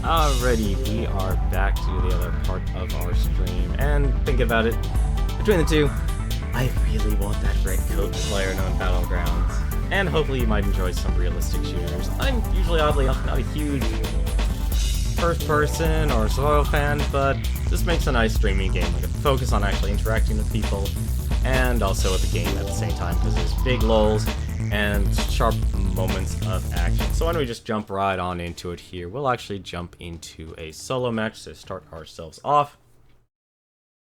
Alrighty, we are back to the other part of our stream, and think about it, between the two, I really want that red coat PlayerUnknown's Battlegrounds, and hopefully you might enjoy some realistic shooters. I'm usually, oddly enough, not a huge first-person or survival fan, but this makes a nice streaming game. I can focus on actually interacting with people, and also with the game at the same time, because there's big lulls and sharp moments of action. So why don't we just jump right on into it here. We'll actually jump into a solo match to start ourselves off.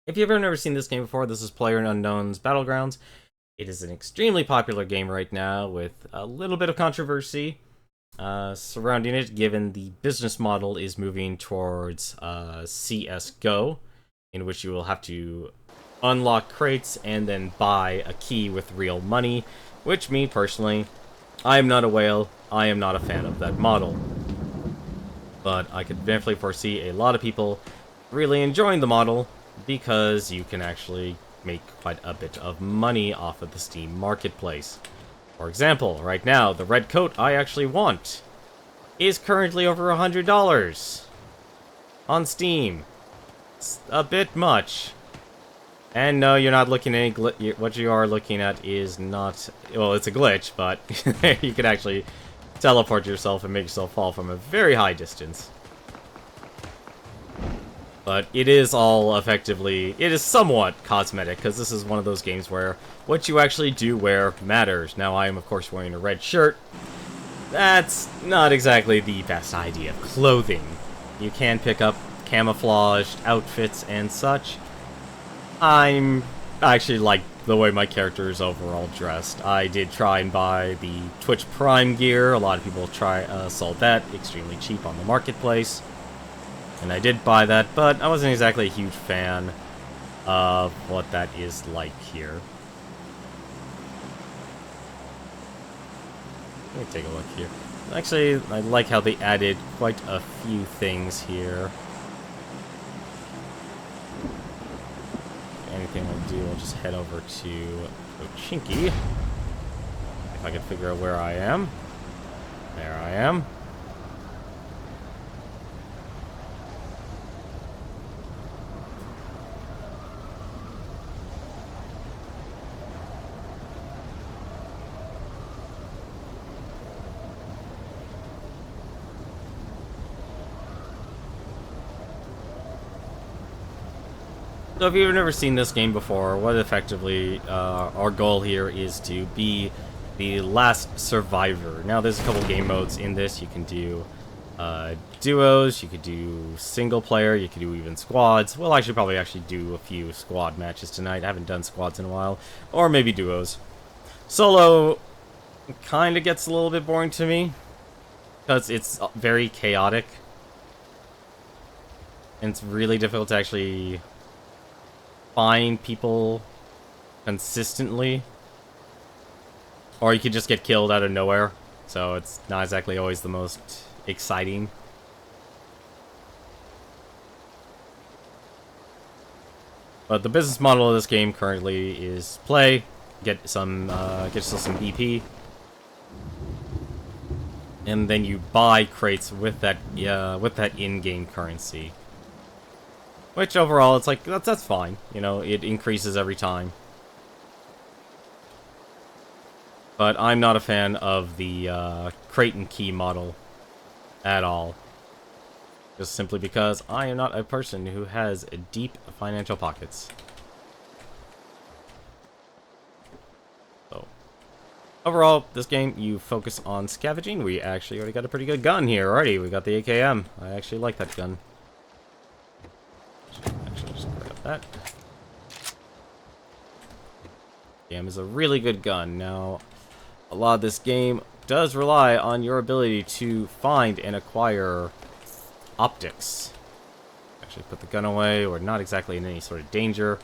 If you've ever never seen this game before, this is PlayerUnknown's Battlegrounds. It is an extremely popular game right now with a little bit of controversy surrounding it, given the business model is moving towards CSGO, in which you will have to unlock crates and then buy a key with real money, which, me personally, I am not a whale. I am not a fan of that model. But I could definitely foresee a lot of people really enjoying the model because you can actually make quite a bit of money off of the Steam marketplace. For example, right now, the red coat I actually want is currently over $100 on Steam. It's a bit much. And no, you're not looking at any what you are looking at is not... Well, it's a glitch, but you can actually teleport yourself and make yourself fall from a very high distance. But it is all effectively... It is somewhat cosmetic, because this is one of those games where what you actually do wear matters. Now, I am, of course, wearing a red shirt. That's not exactly the best idea of clothing. You can pick up camouflaged outfits and such. I actually like the way my character is overall dressed. I did try and buy the Twitch Prime gear. A lot of people sold that extremely cheap on the marketplace. And I did buy that, but I wasn't exactly a huge fan of what that is like here. Let me take a look here. Actually, I like how they added quite a few things here. Anything I'll do, I'll just head over to Ochinki. If I can figure out where I am. There I am. So if you've never seen this game before, what effectively our goal here is to be the last survivor. Now there's a couple game modes in this. You can do duos, you could do single player, you could do even squads. We'll probably do a few squad matches tonight. I haven't done squads in a while. Or maybe duos. Solo kind of gets a little bit boring to me, because it's very chaotic. And it's really difficult to actually find people consistently, or you could just get killed out of nowhere, so it's not exactly always the most exciting. But the business model of this game currently is play, get yourself some BP, and then you buy crates with that in-game currency. Which overall, it's like, that's fine. You know, it increases every time. But I'm not a fan of the crate and key model at all. Just simply because I am not a person who has deep financial pockets. So, overall, this game, you focus on scavenging. We actually already got a pretty good gun here already. We got the AKM. I actually like that gun. Just grab that. AKM is a really good gun. Now, a lot of this game does rely on your ability to find and acquire optics. Actually put the gun away. We're not exactly in any sort of danger.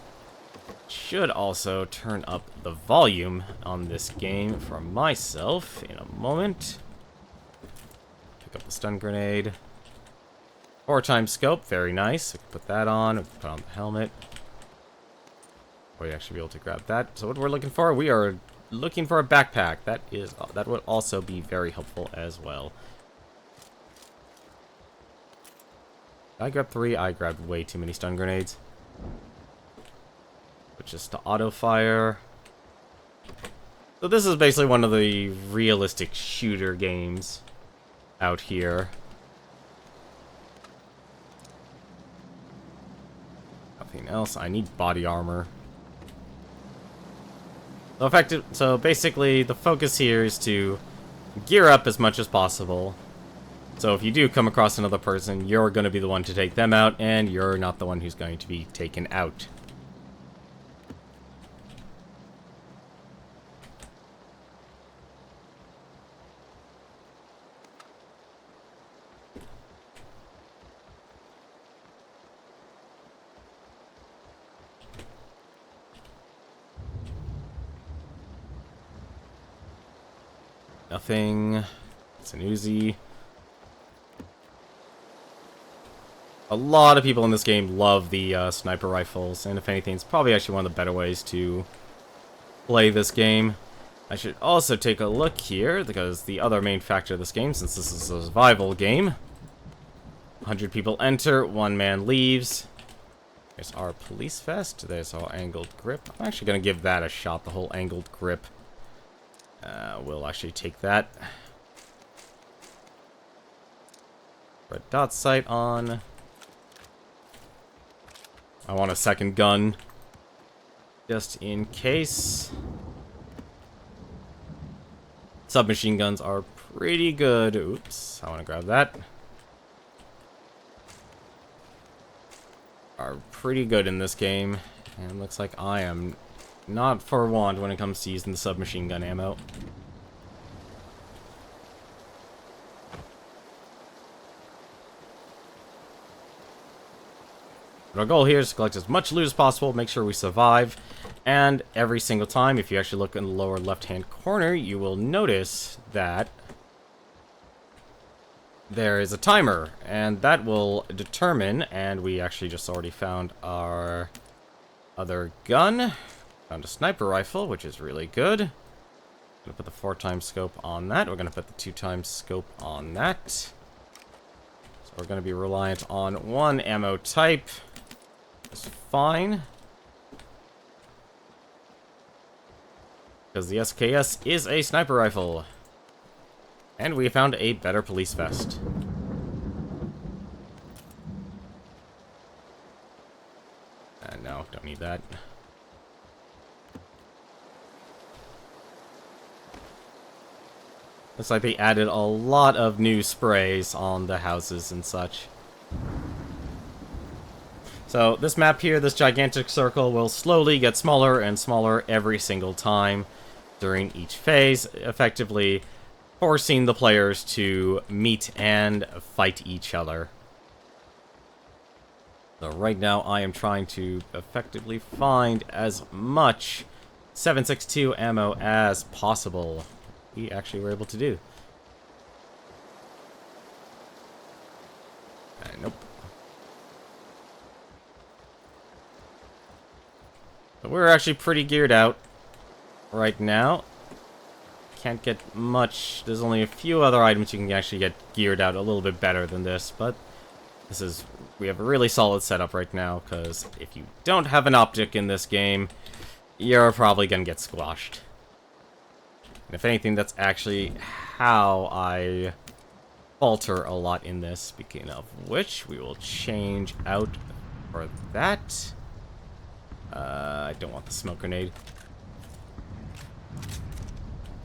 Should also turn up the volume on this game for myself in a moment. Pick up the stun grenade. 4x scope, very nice. We can put that on. We can put on the helmet. We'll actually be able to grab that. So what we're looking for, we are looking for a backpack. That would also be very helpful as well. I grabbed 3. I grabbed way too many stun grenades. Which is to auto fire. So this is basically one of the realistic shooter games out here. Nothing else. I need body armor. So basically, the focus here is to gear up as much as possible. So if you do come across another person, you're going to be the one to take them out, and you're not the one who's going to be taken out. Nothing. It's an Uzi. A lot of people in this game love the sniper rifles, and if anything, it's probably actually one of the better ways to play this game. I should also take a look here, because the other main factor of this game, since this is a survival game, 100 people enter, 1 man leaves. There's our police vest, there's our angled grip. I'm actually going to give that a shot, the whole angled grip. We'll actually take that. Red dot sight on. I want a second gun, just in case. Submachine guns are pretty good. Oops, I want to grab that. Are pretty good in this game, and looks like I am not forewarned when it comes to using the submachine gun ammo. But our goal here is to collect as much loot as possible, make sure we survive, and every single time, if you actually look in the lower left-hand corner, you will notice that there is a timer, and that will determine, and we actually just already found our other gun. Found a sniper rifle, which is really good. Gonna put the 4x scope on that. We're gonna put the 2x scope on that. So we're gonna be reliant on 1 ammo type. It's fine. Because the SKS is a sniper rifle. And we found a better police vest. No, don't need that. Looks like they added a lot of new sprays on the houses and such. So this map here, this gigantic circle, will slowly get smaller and smaller every single time during each phase, effectively forcing the players to meet and fight each other. So right now I am trying to effectively find as much 7.62 ammo as possible. We actually were able to do. Nope. But we're actually pretty geared out right now. Can't get much. There's only a few other items you can actually get geared out a little bit better than this, but we have a really solid setup right now, because if you don't have an optic in this game, you're probably gonna get squashed. And if anything, that's actually how I falter a lot in this. Speaking of which, we will change out for that. I don't want the smoke grenade.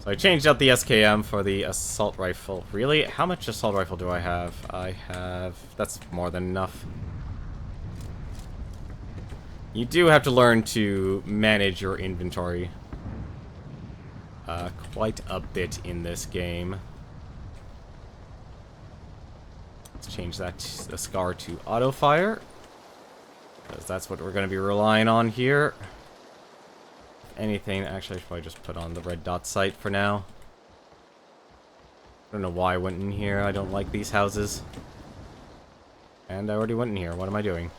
So I changed out the SKM for the assault rifle. Really? How much assault rifle do I have? That's more than enough. You do have to learn to manage your inventory quite a bit in this game. Let's change that, the SCAR to auto fire, because that's what we're going to be relying on here. If anything, actually I should probably just put on the red dot sight for now. I don't know why I went in here. I don't like these houses. And I already went in here. What am I doing?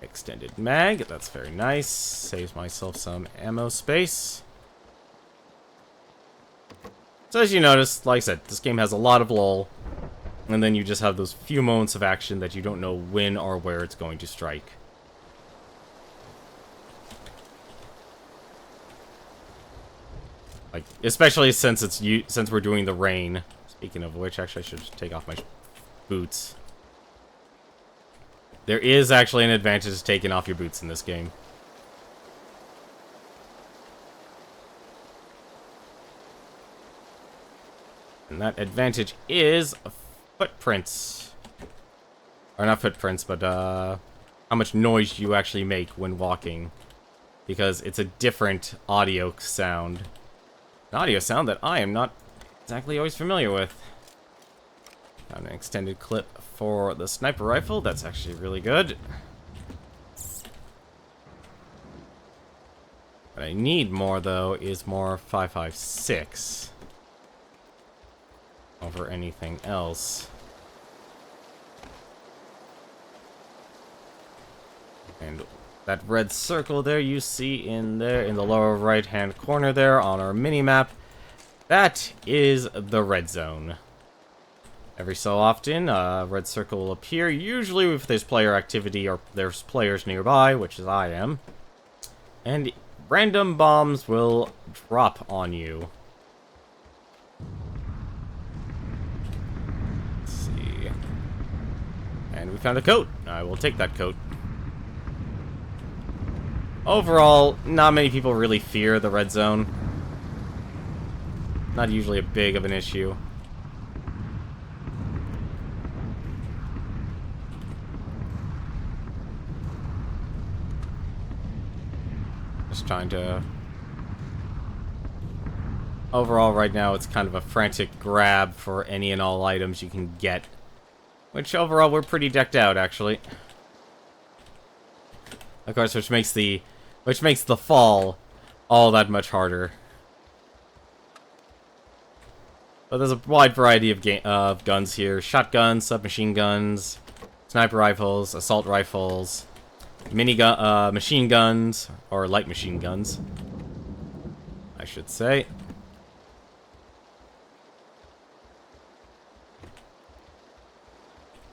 Extended mag, that's very nice. Saves myself some ammo space. So as you notice, like I said, this game has a lot of lull, and then you just have those few moments of action that you don't know when or where it's going to strike. Like, especially since since we're doing the rain. Speaking of which, actually I should just take off my boots. There is actually an advantage to taking off your boots in this game. And that advantage is footprints. Or not footprints, but how much noise you actually make when walking. Because it's a different audio sound. An audio sound that I am not exactly always familiar with. Got an extended clip for the sniper rifle. That's actually really good. What I need more, though, is more 5.56 over anything else. And that red circle there you see in there in the lower right hand corner there on our mini map, that is the red zone. Every so often, a red circle will appear, usually if there's player activity or there's players nearby, which is I am. And random bombs will drop on you. Let's see. And we found a coat. I will take that coat. Overall, not many people really fear the red zone. Not usually a big of an issue. Just trying to... Overall, right now, it's kind of a frantic grab for any and all items you can get. Which, overall, we're pretty decked out, actually. Of course, which makes the fall all that much harder. But there's a wide variety of guns here. Shotguns, submachine guns, sniper rifles, assault rifles, machine guns, or light machine guns, I should say.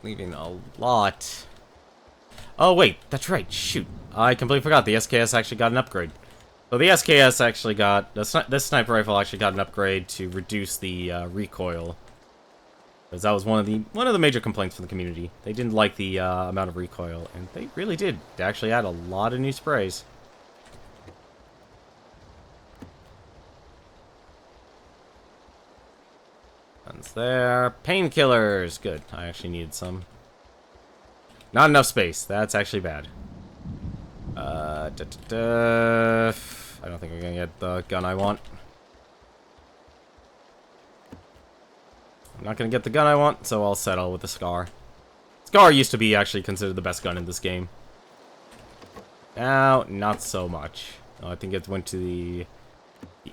Leaving a lot. Oh wait, that's right, shoot. I completely forgot, the SKS actually got an upgrade. So the SKS actually got, this sniper rifle actually got an upgrade to reduce the recoil. Because that was one of the major complaints from the community. They didn't like the amount of recoil, and they really did. They actually add a lot of new sprays. Guns there. Painkillers! Good, I actually needed some. Not enough space, that's actually bad. I don't think I'm gonna get the gun I want. I'm not gonna get the gun I want, so I'll settle with the Scar. Scar used to be actually considered the best gun in this game. Now, not so much. I think it went to the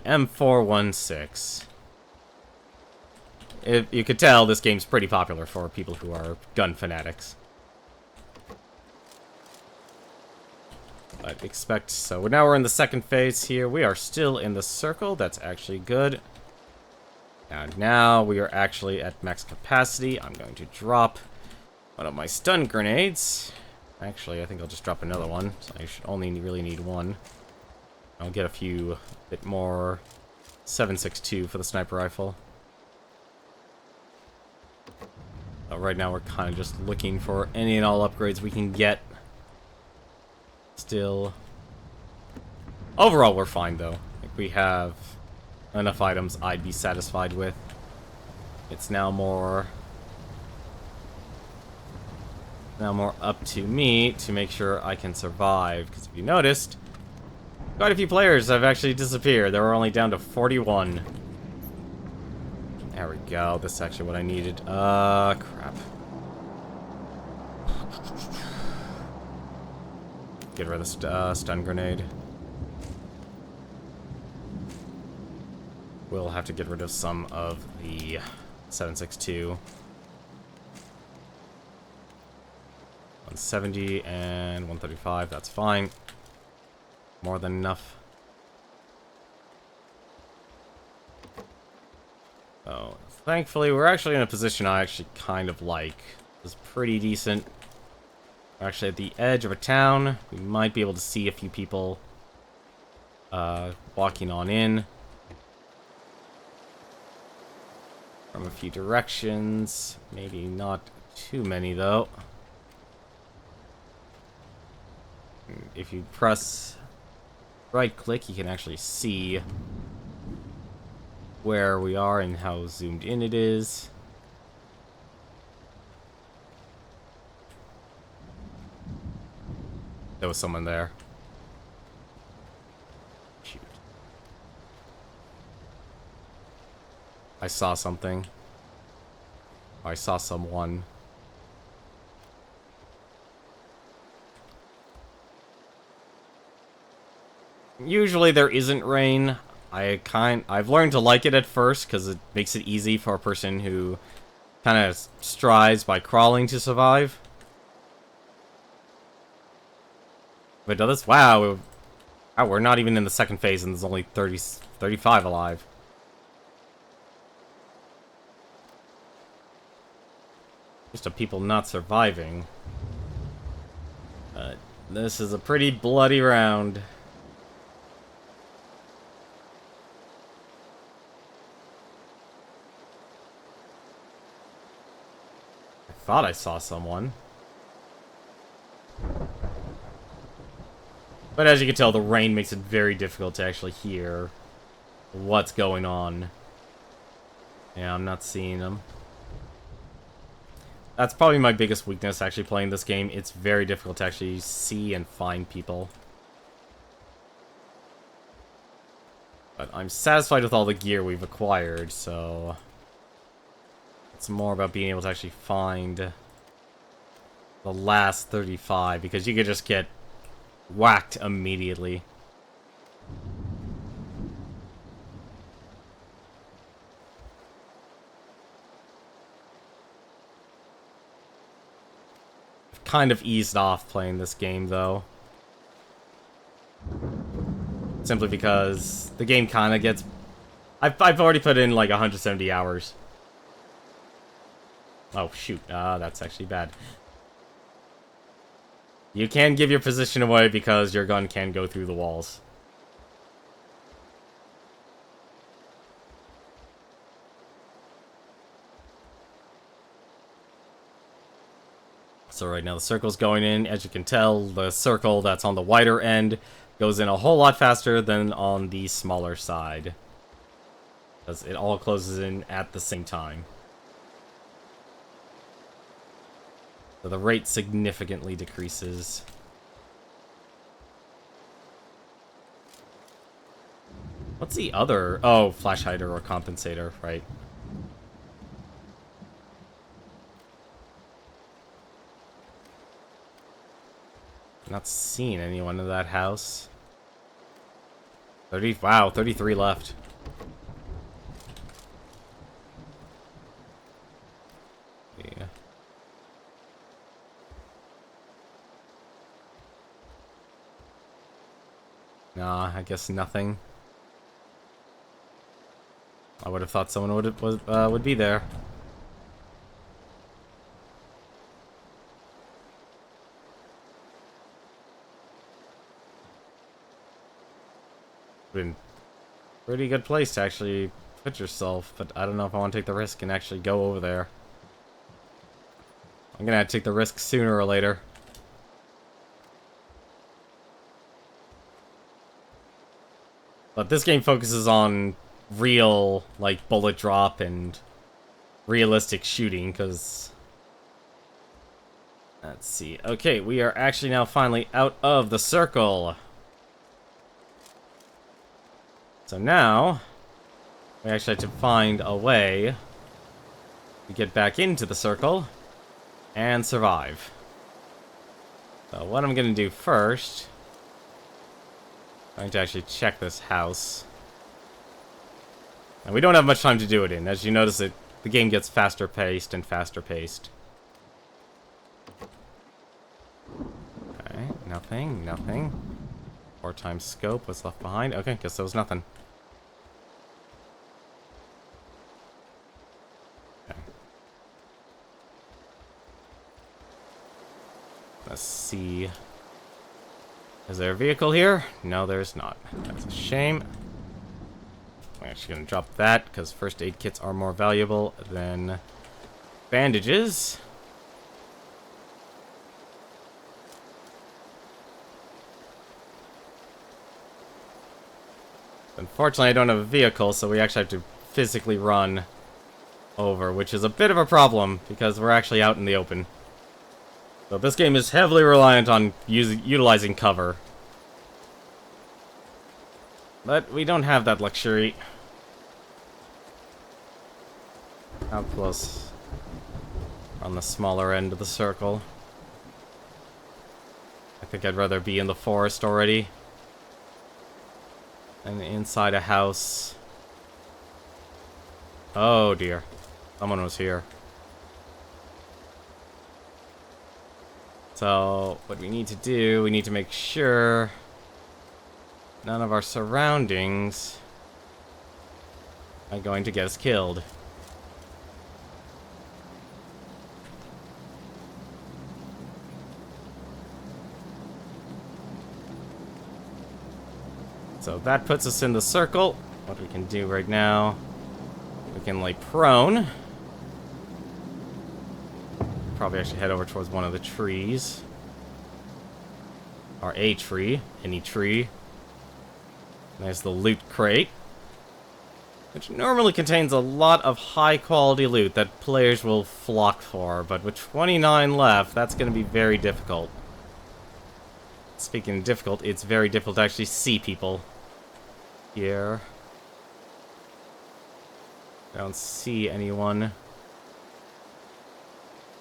M416. You could tell this game's pretty popular for people who are gun fanatics. I'd expect so. Now we're in the second phase here. We are still in the circle. That's actually good. And now we are actually at max capacity. I'm going to drop one of my stun grenades. Actually, I think I'll just drop another one. So I should only really need one. I'll get a bit more 7.62 for the sniper rifle. Right now we're kind of just looking for any and all upgrades we can get. Still, overall we're fine though. Like, we have enough items I'd be satisfied with. It's now more up to me to make sure I can survive, because if you noticed, quite a few players have actually disappeared. They were only down to 41. There we go. This is actually what I needed. Crap. Get rid of the stun grenade. We'll have to get rid of some of the 7.62. 170 and 135, that's fine. More than enough. So, thankfully, we're actually in a position I actually kind of like. It's pretty decent. We're actually at the edge of a town. We might be able to see a few people walking on in from a few directions. Maybe not too many, though. If you press right-click, you can actually see where we are and how zoomed in it is. There was someone there. Shoot. I saw something. I saw someone. Usually there isn't rain. I've learned to like it at first because it makes it easy for a person who kind of strives by crawling to survive. But this, wow, we're not even in the second phase and there's only 35 alive. Just of people not surviving. But this is a pretty bloody round. I thought I saw someone. But as you can tell, the rain makes it very difficult to actually hear what's going on. Yeah, I'm not seeing them. That's probably my biggest weakness, actually, playing this game. It's very difficult to actually see and find people. But I'm satisfied with all the gear we've acquired, so... It's more about being able to actually find the last 35, because you could just get whacked immediately. Kind of eased off playing this game, though. Simply because the game kind of gets... I've already put in like 170 hours. Oh, shoot. That's actually bad. You can give your position away because your gun can go through the walls. So right now the circle's going in. As you can tell, the circle that's on the wider end goes in a whole lot faster than on the smaller side. Because it all closes in at the same time. So the rate significantly decreases. What's the other? Oh, flash hider or compensator, right? Not seeing anyone in that house. 30, wow, 33 left. Yeah. Nah, I guess nothing. I would have thought someone would be there. Been pretty good place to actually put yourself, but I don't know if I want to take the risk and actually go over there. I'm gonna have to take the risk sooner or later. But this game focuses on real, like, bullet drop and realistic shooting, because... Let's see. Okay, we are actually now finally out of the circle. So now, we actually have to find a way to get back into the circle and survive. So what I'm going to do first, I'm going to actually check this house. And we don't have much time to do it in. As you notice, the game gets faster paced and faster paced. Okay, nothing, nothing. 4 times scope, what's left behind? Okay, guess there was nothing. Let's see. Is there a vehicle here? No, there's not. That's a shame. I'm actually going to drop that, because first aid kits are more valuable than bandages. Unfortunately, I don't have a vehicle, so we actually have to physically run over, which is a bit of a problem, because we're actually out in the open. So this game is heavily reliant on utilizing cover. But we don't have that luxury. How close? On the smaller end of the circle. I think I'd rather be in the forest already. And inside a house. Oh dear. Someone was here. So, what we need to do, we need to make sure none of our surroundings are going to get us killed. So that puts us in the circle. What we can do right now, we can lay prone. Probably actually head over towards one of the trees. Or a tree. Any tree. There's the loot crate. Which normally contains a lot of high quality loot that players will flock for. But with 29 left, that's going to be very difficult. Speaking of difficult, it's very difficult to actually see people. Here. I don't see anyone.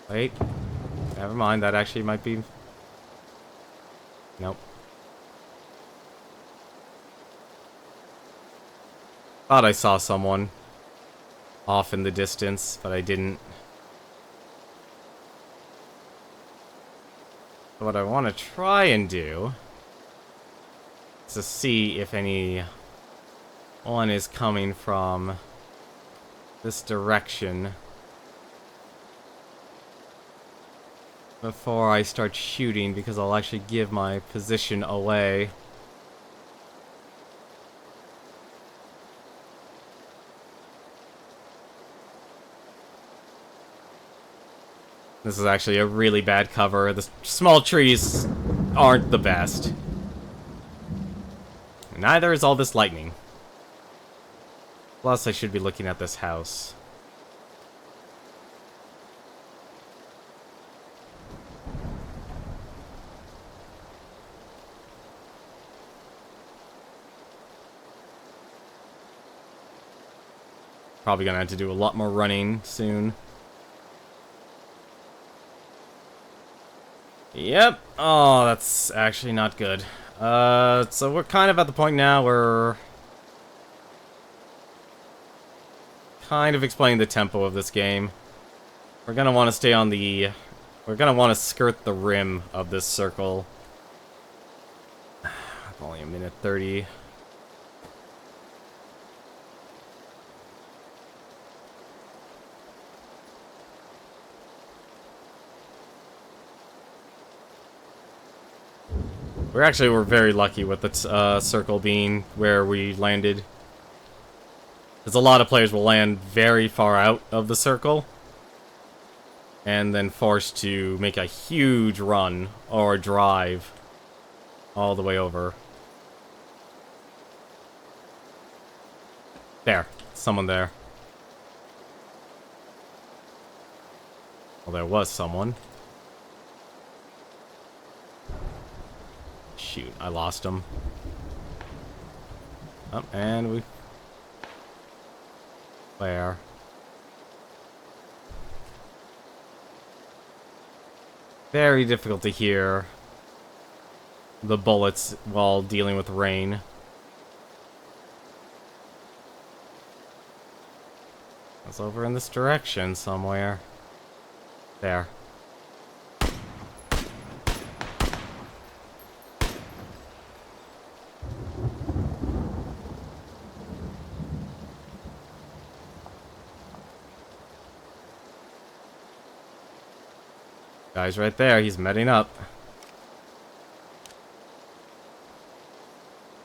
Wait. Never mind, that actually might be... Nope. Thought I saw someone off in the distance, but I didn't. So what I want to try and do is to see if anyone is coming from this direction before I start shooting, because I'll actually give my position away. This is actually a really bad cover. The small trees aren't the best. Neither is all this lightning. Plus, I should be looking at this house. Probably gonna have to do a lot more running soon. Yep. Oh, that's actually not good. So we're kind of at the point now where... kind of explaining the tempo of this game. We're gonna want to stay on the... we're gonna want to skirt the rim of this circle. Only a minute 30. We're very lucky with the circle being where we landed. Because a lot of players will land very far out of the circle. And then forced to make a huge run or drive all the way over. There. Someone there. Well, there was someone. Shoot, I lost him. Oh, and we... where? Very difficult to hear the bullets while dealing with rain. It's over in this direction somewhere. There. Guy's right there, he's meting up.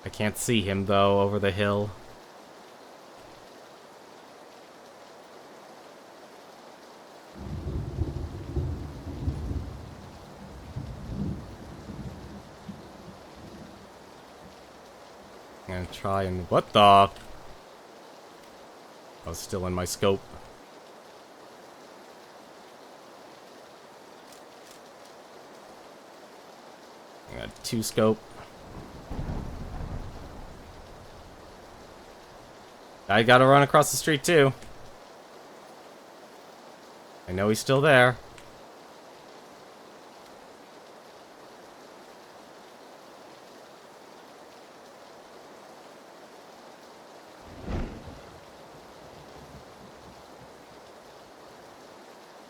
I can't see him, though, over the hill. I'm gonna try and... What the... I was still in my scope. I got 2 scope. I gotta run across the street, too. I know he's still there.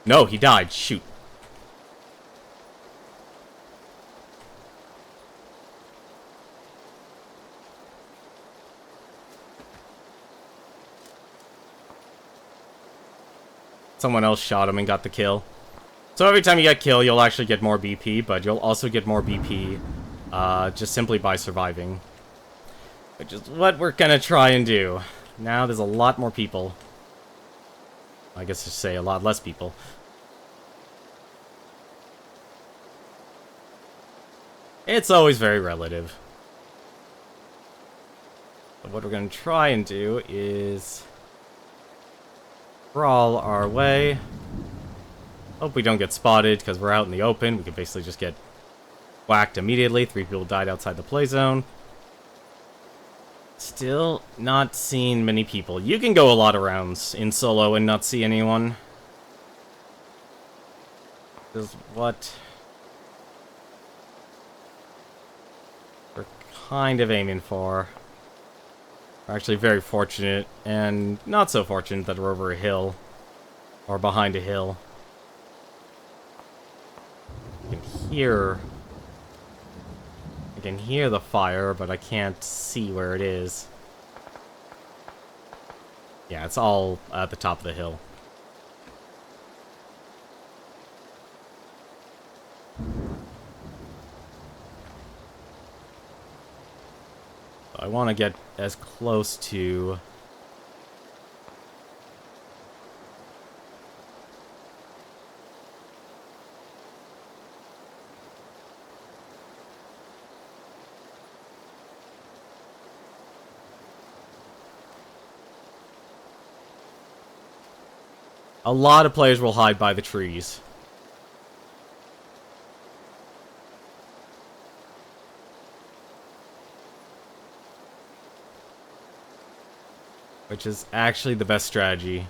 No, he died. Shoot. Someone else shot him and got the kill. So every time you get killed, you'll actually get more BP, but you'll also get more BP just simply by surviving. Which is what we're gonna try and do. Now there's a lot more people. I guess to say a lot less people. It's always very relative. But what we're gonna try and do is crawl our way. Hope we don't get spotted because we're out in the open. We could basically just get whacked immediately. 3 people died outside the play zone. Still not seeing many people. You can go a lot of rounds in solo and not see anyone. Is what we're kind of aiming for. We're actually very fortunate and not so fortunate that we're over a hill or behind a hill. I can hear the fire, but I can't see where it is. Yeah, it's all at the top of the hill. I want to get as close to... A lot of players will hide by the trees. Which is actually the best strategy.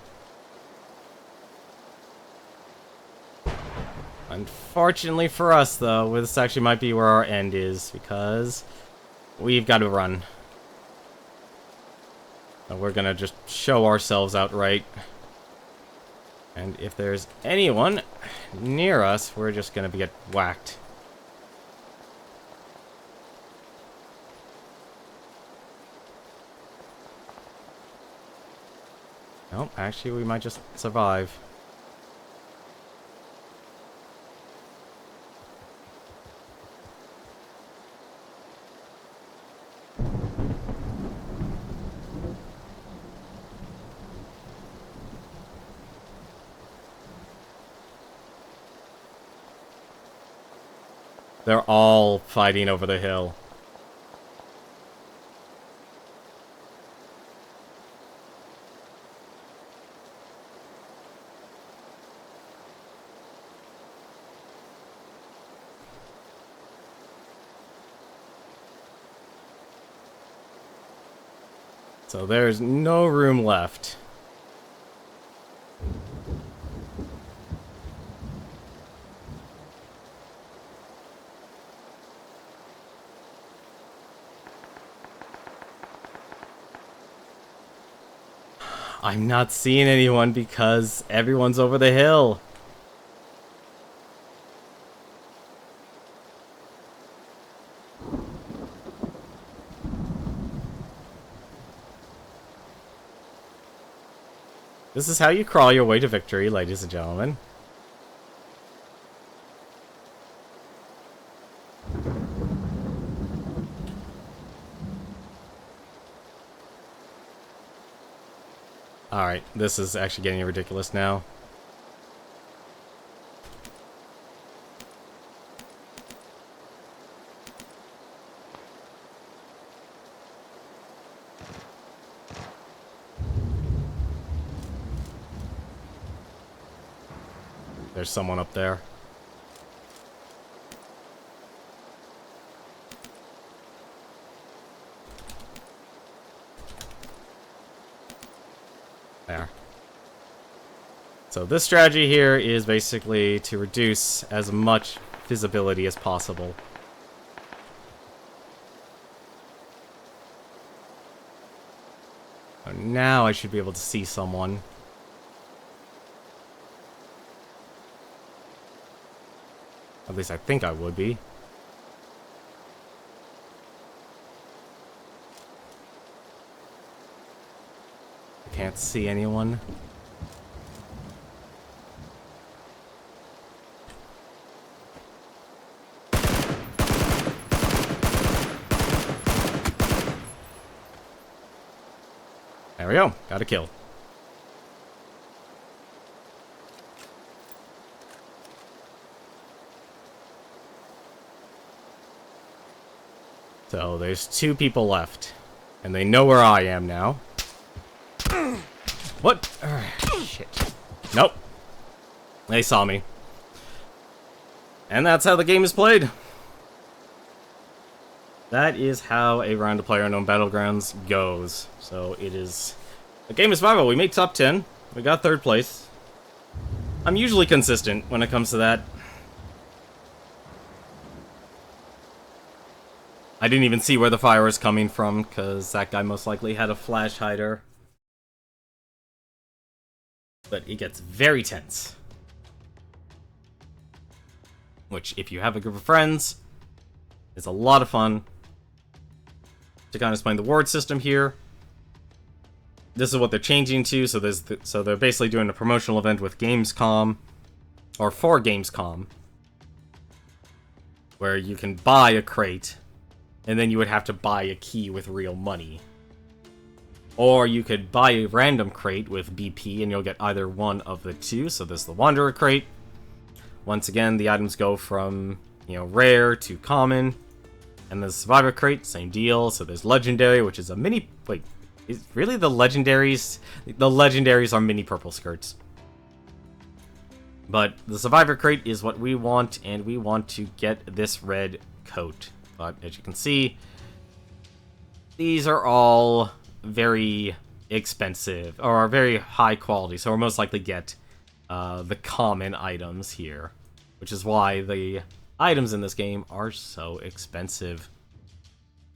Unfortunately for us, though, this actually might be where our end is, because we've got to run. And we're gonna just show ourselves outright. And if there's anyone near us, we're just gonna get whacked. Nope, actually we might just survive. They're all fighting over the hill. So there's no room left. I'm not seeing anyone because everyone's over the hill. This is how you crawl your way to victory, ladies and gentlemen. Alright, this is actually getting ridiculous now. There's someone up there. There. So this strategy here is basically to reduce as much visibility as possible. So now I should be able to see someone. At least I think I would be. Can't see anyone. There we go. Got a kill. So there's 2 people left. And they know where I am now. What? Shit. Nope. They saw me. And that's how the game is played. That is how a round of PlayerUnknown's Battlegrounds goes. So it is a game of survival. We made top 10. We got 3rd place. I'm usually consistent when it comes to that. I didn't even see where the fire was coming from, because that guy most likely had a flash hider. But it gets very tense. Which, if you have a group of friends, is a lot of fun. To kind of explain the ward system here, this is what they're changing to. So so they're basically doing a promotional event with Gamescom, or for Gamescom, where you can buy a crate, and then you would have to buy a key with real money. Or you could buy a random crate with BP and you'll get either one of the 2. So this is the Wanderer crate. Once again, the items go from, rare to common. And the Survivor crate, same deal. So there's Legendary, which is a mini... Wait, is really the Legendaries? The Legendaries are mini purple skirts. But the Survivor crate is what we want, and we want to get this red coat. But as you can see, these are all very expensive, or very high quality, so we'll most likely get the common items here, which is why the items in this game are so expensive.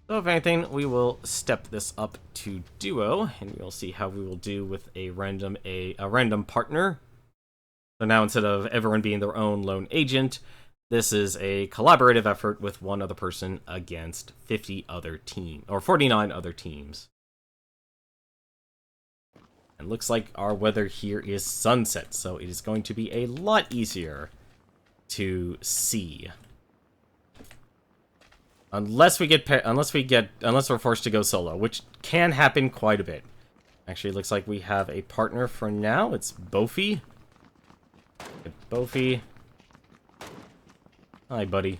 So if anything, we will step this up to duo, and we'll see how we will do with a random partner. So now instead of everyone being their own lone agent, this is a collaborative effort with one other person against 50 other teams, or 49 other teams. And looks like our weather here is sunset, so it is going to be a lot easier to see. Unless we're forced to go solo, which can happen quite a bit. Actually, it looks like we have a partner for now. It's Bofi. Bofi. Hi, buddy.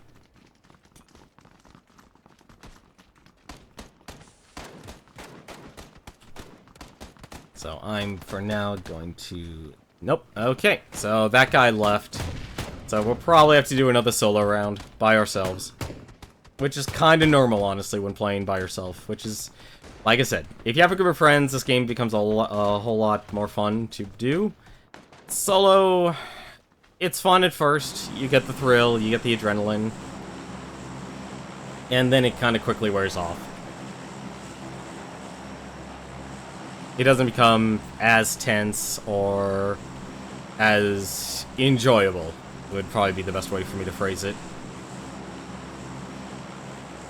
So I'm, for now, going to... Nope. Okay, so that guy left. So we'll probably have to do another solo round by ourselves. Which is kind of normal, honestly, when playing by yourself. Which is, like I said, if you have a group of friends, this game becomes a whole lot more fun to do. Solo, it's fun at first. You get the thrill, you get the adrenaline. And then it kind of quickly wears off. It doesn't become as tense or as enjoyable, would probably be the best way for me to phrase it.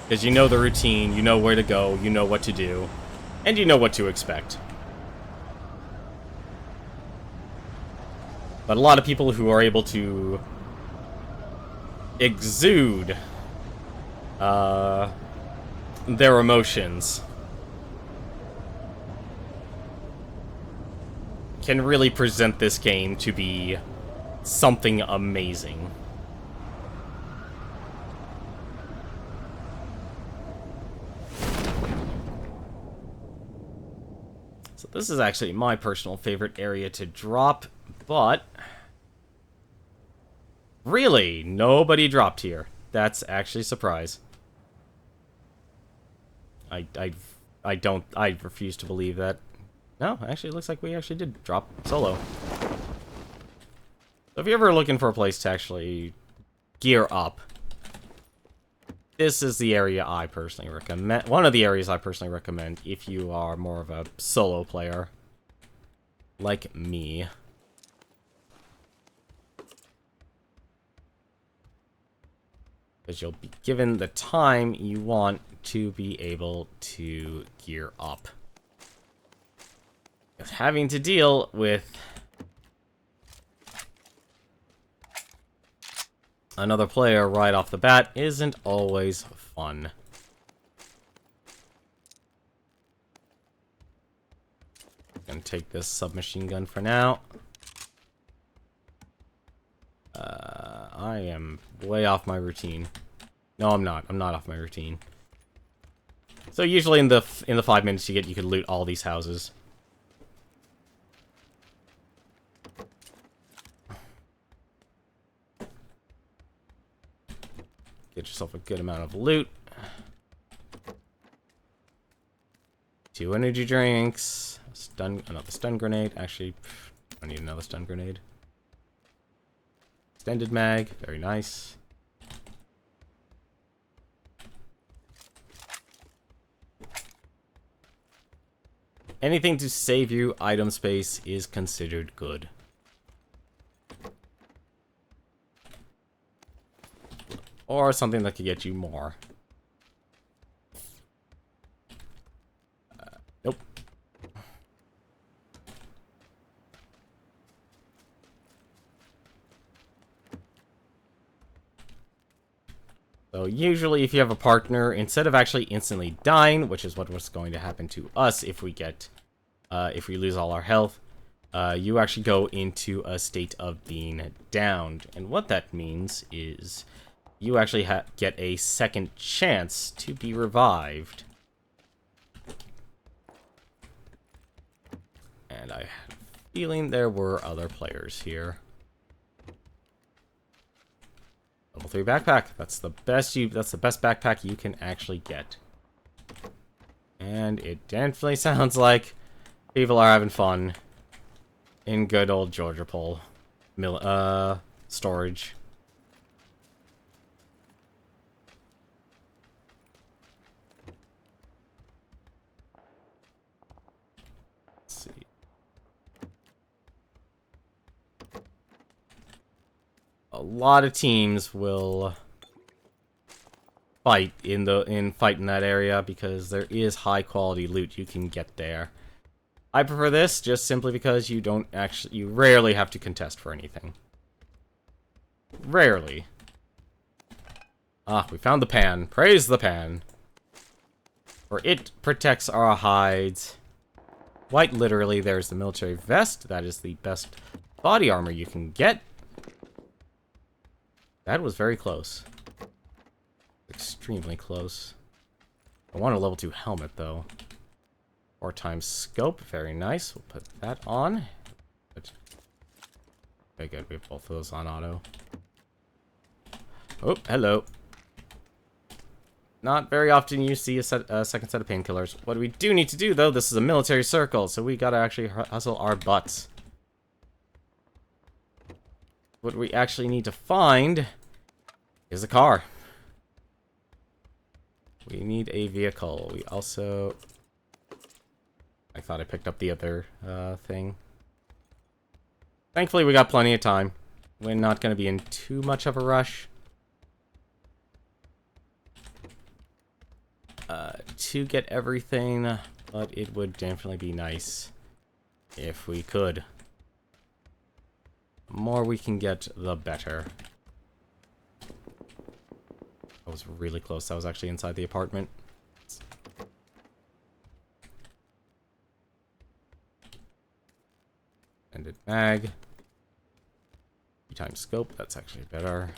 Because you know the routine, you know where to go, you know what to do, and you know what to expect. But a lot of people who are able to exude their emotions can really present this game to be something amazing. So this is actually my personal favorite area to drop, but really, nobody dropped here. That's actually a surprise. I refuse to believe that. No, actually, it looks like we actually did drop solo. So if you're ever looking for a place to actually gear up, this is the area I personally recommend. One of the areas I personally recommend if you are more of a solo player, like me. Because you'll be given the time you want to be able to gear up. Because having to deal with another player right off the bat isn't always fun. I'm gonna take this submachine gun for now. I am way off my routine. No, I'm not. I'm not off my routine. So usually in the 5 minutes you get, you can loot all these houses. Get yourself a good amount of loot. 2 energy drinks. Another stun grenade. Actually, I need another stun grenade. Extended mag. Very nice. Anything to save you item space is considered good. Or something that could get you more. Nope. So usually if you have a partner, instead of actually instantly dying, which is what's going to happen to us if we get, if we lose all our health, you actually go into a state of being downed. And what that means is you actually get a second chance to be revived. And I have a feeling there were other players here. Level 3 backpack. That's the best backpack you can actually get. And it definitely sounds like people are having fun in good old Georgia Pole storage. Let's see. A lot of teams will fight in that area because there is high quality loot you can get there. I prefer this just simply because you rarely have to contest for anything. Rarely. Ah, we found the pan. Praise the pan. For it protects our hides. Quite literally, there's the military vest. That is the best body armor you can get. That was very close. Extremely close. I want a level 2 helmet, though. 4 times scope. Very nice. We'll put that on. Okay, good. We have both of those on auto. Oh, hello. Not very often you see a second set of painkillers. What we do need to do, though, this is a military circle, so we gotta actually hustle our butts. What we actually need to find is a car. We need a vehicle. We also... I thought I picked up the other thing. Thankfully, we got plenty of time. We're not going to be in too much of a rush. To get everything, but it would definitely be nice if we could. The more we can get, the better. That was really close. That was actually inside the apartment. Mag. 3x scope, that's actually better.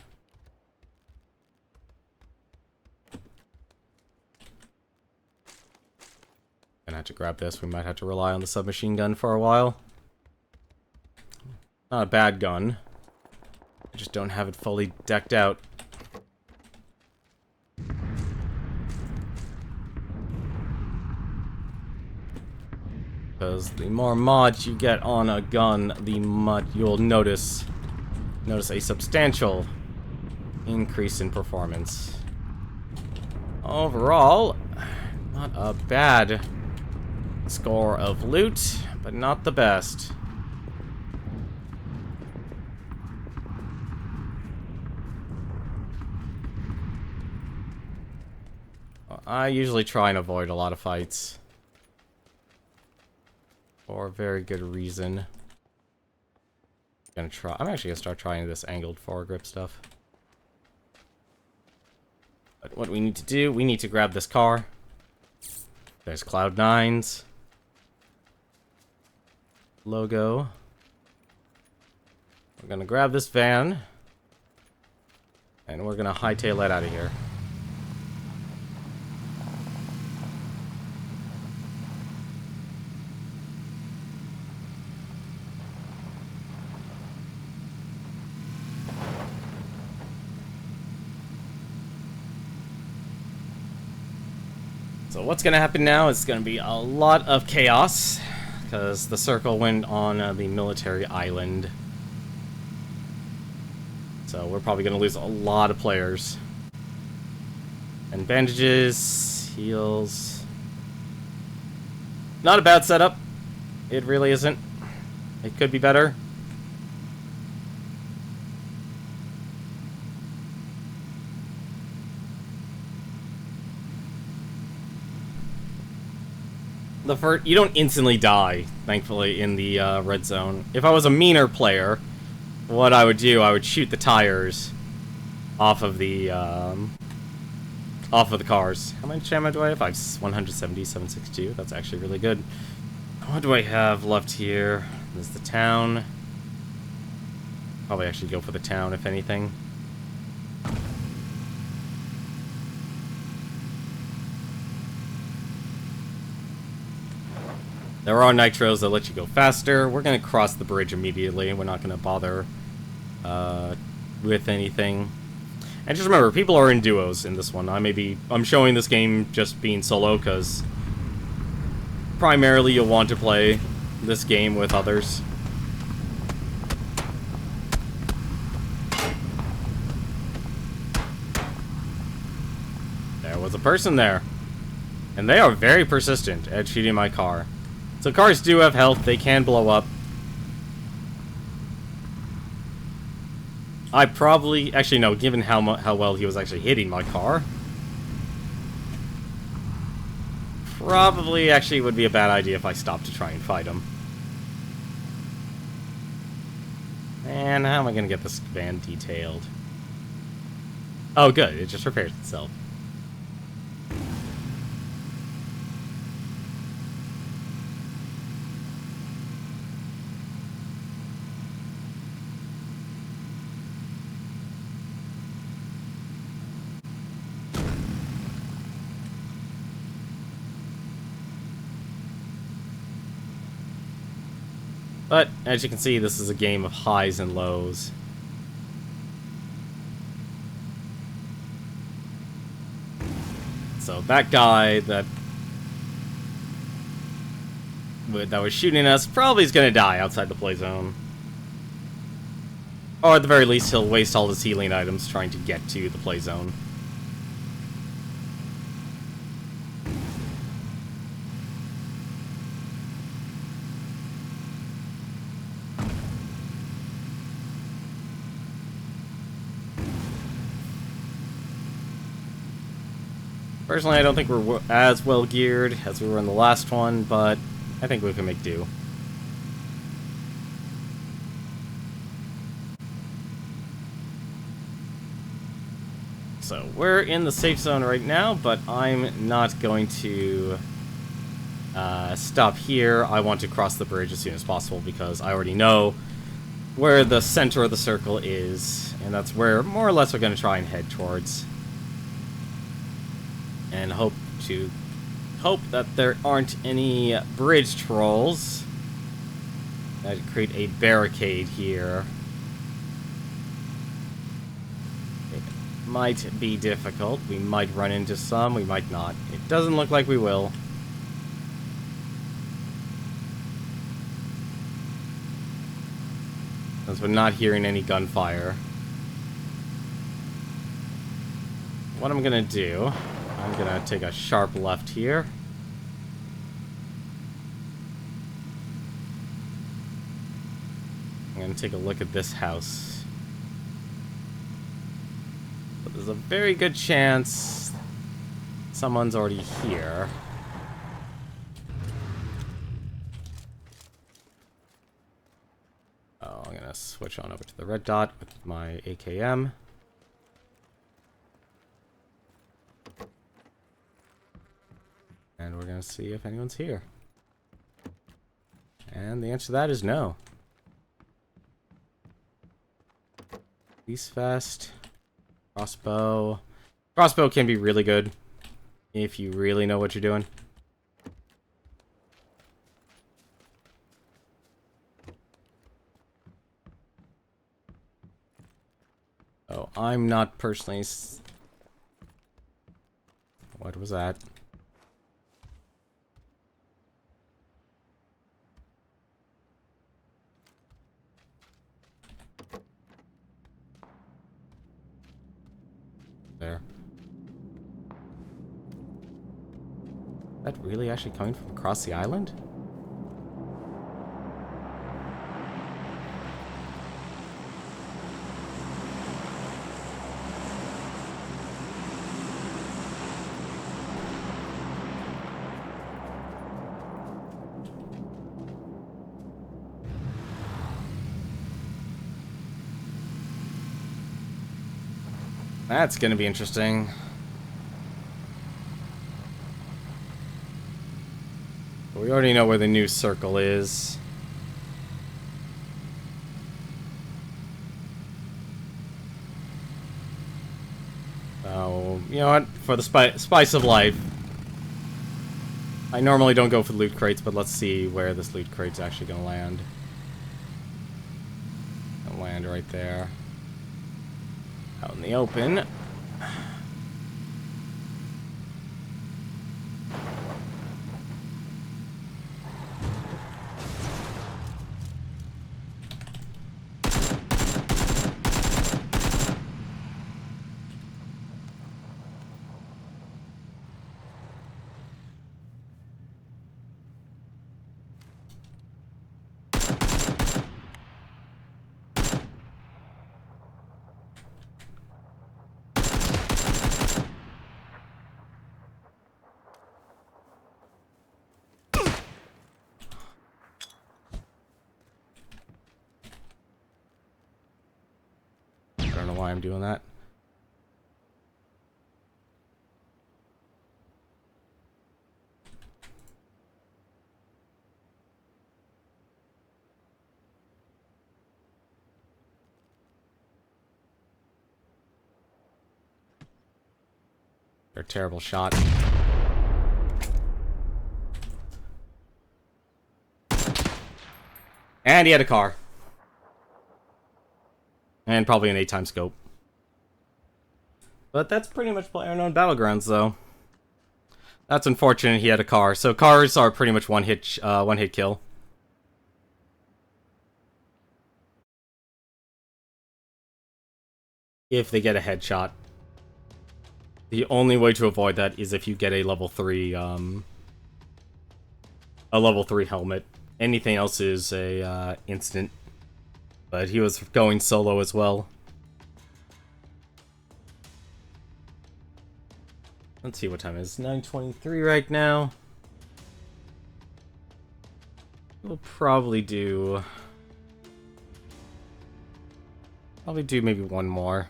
Gonna have to grab this. We might have to rely on the submachine gun for a while. Not a bad gun. I just don't have it fully decked out. Because the more mods you get on a gun, the more you'll notice a substantial increase in performance. Overall, not a bad score of loot, but not the best. I usually try and avoid a lot of fights. For a very good reason. I'm actually gonna start trying this angled foregrip stuff. But what we need to do, we need to grab this car. There's Cloud9's logo. We're gonna grab this van. And we're gonna hightail it out of here. So what's going to happen now is going to be a lot of chaos, because the circle went on the military island. So we're probably going to lose a lot of players. And bandages, heals. Not a bad setup. It really isn't. It could be better. You don't instantly die, thankfully, in the red zone. If I was a meaner player, what I would do, I would shoot the tires off of the cars. How much ammo do I have? I have 170, 762. That's actually really good. What do I have left here? There's the town. Probably actually go for the town, if anything. There are nitros that let you go faster. We're going to cross the bridge immediately. We're not going to bother with anything. And just remember, people are in duos in this one. I'm showing this game just being solo because primarily you'll want to play this game with others. There was a person there. And they are very persistent at shooting my car. So cars do have health, they can blow up. I probably, actually no, given how well he was actually hitting my car, probably actually would be a bad idea if I stopped to try and fight him. And how am I going to get this van detailed? Oh good, it just repairs itself. But, as you can see, this is a game of highs and lows. So that guy that was shooting us probably is going to die outside the play zone. Or at the very least, he'll waste all his healing items trying to get to the play zone. Personally, I don't think we're as well geared as we were in the last one, but I think we can make do. So, we're in the safe zone right now, but I'm not going to stop here. I want to cross the bridge as soon as possible because I already know where the center of the circle is, and that's where more or less we're going to try and head towards. And hope that there aren't any bridge trolls that create a barricade here. It might be difficult. We might run into some, we might not. It doesn't look like we will. Since we're not hearing any gunfire. What I'm gonna do, I'm gonna take a sharp left here. I'm gonna take a look at this house. But there's a very good chance someone's already here. Oh, I'm gonna switch on over to the red dot with my AKM. And we're gonna see if anyone's here. And the answer to that is no. Peace Fest. Crossbow. Crossbow can be really good if you really know what you're doing. Oh, I'm not personally... What was that? There. Is that really actually coming from across the island? That's gonna be interesting. We already know where the new circle is. So, you know what? For the spice of life, I normally don't go for loot crates, but let's see where this loot crate's actually gonna land. It'll land right there. Out in the open. I don't know why I'm doing that. They're a terrible shot. And he had a car. And probably an 8-time scope. But that's pretty much PlayerUnknown's Battlegrounds, though. That's unfortunate he had a car. So cars are pretty much one hit kill. If they get a headshot. The only way to avoid that is if you get a level 3 helmet. Anything else is a instant. But he was going solo as well. Let's see what time it is. 9:23 right now. We'll probably do maybe one more.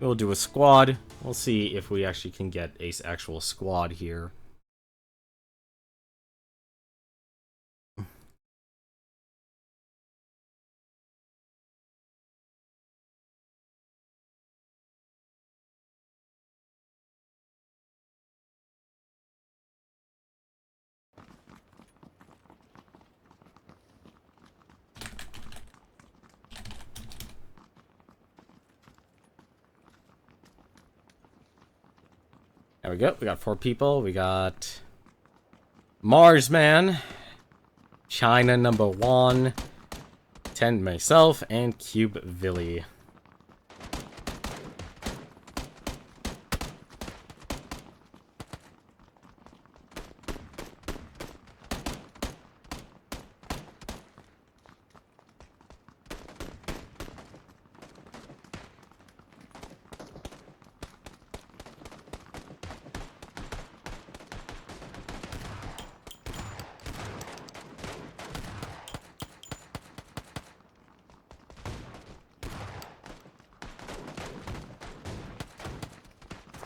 We'll do a squad. We'll see if we actually can get an actual squad here. There we go. We got 4 people. We got Marsman, China number 1, Ten myself, and Cube Villy.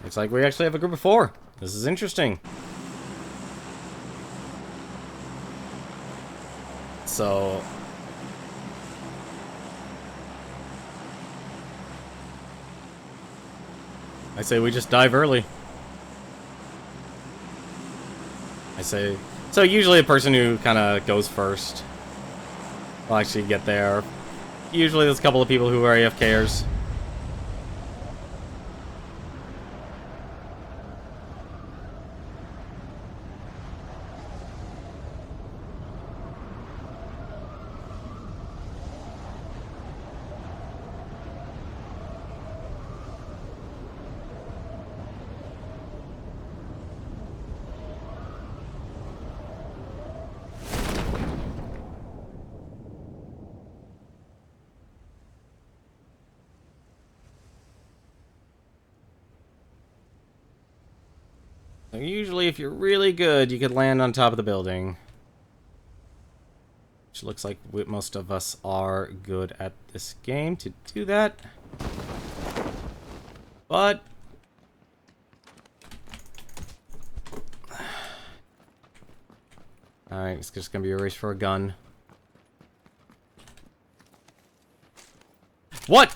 Looks like we actually have a group of 4. This is interesting. So... I say we just dive early. I say... So usually the person who kind of goes first will actually get there. Usually there's a couple of people who are AFKers. Usually, if you're really good, you could land on top of the building. Which looks like most of us are good at this game to do that. But... Alright, it's just gonna be a race for a gun. What?!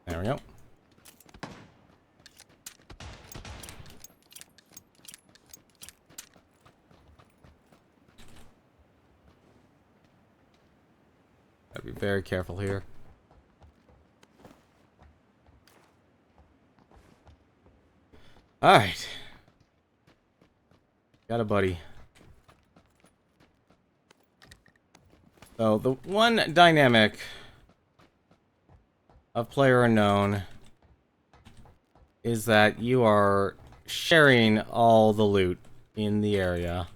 There we go. Gotta be very careful here. Alright. Got a buddy. So, the one dynamic of PlayerUnknown is that you are sharing all the loot in the area.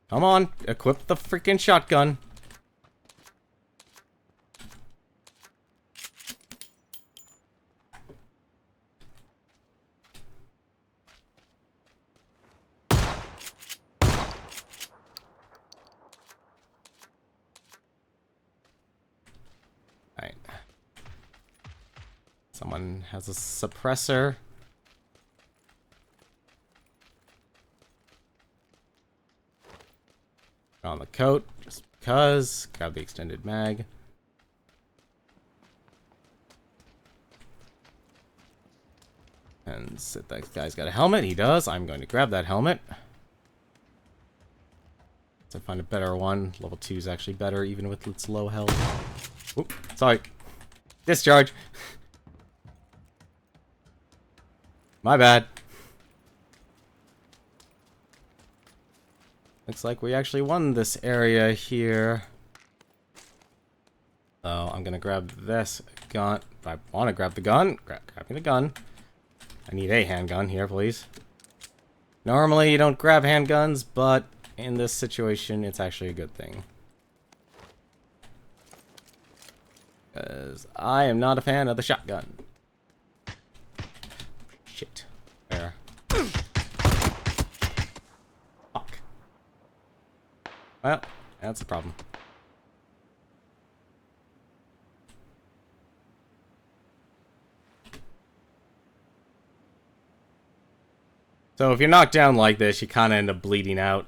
Come on, equip the freaking shotgun. Alright. Someone has a suppressor. On the coat, just because. Grab the extended mag. And sit, that guy's got a helmet. He does. I'm going to grab that helmet. To find a better one. Level 2 is actually better, even with its low health. Oop, sorry. Discharge. My bad. Looks like we actually won this area here. So I'm gonna grab this gun. If I want to grab the gun, grab me the gun. I need a handgun here, please. Normally you don't grab handguns, but in this situation, it's actually a good thing. Because I am not a fan of the shotgun. shit. There. Fuck. Well, that's a problem. So if you're knocked down like this, you kind of end up bleeding out.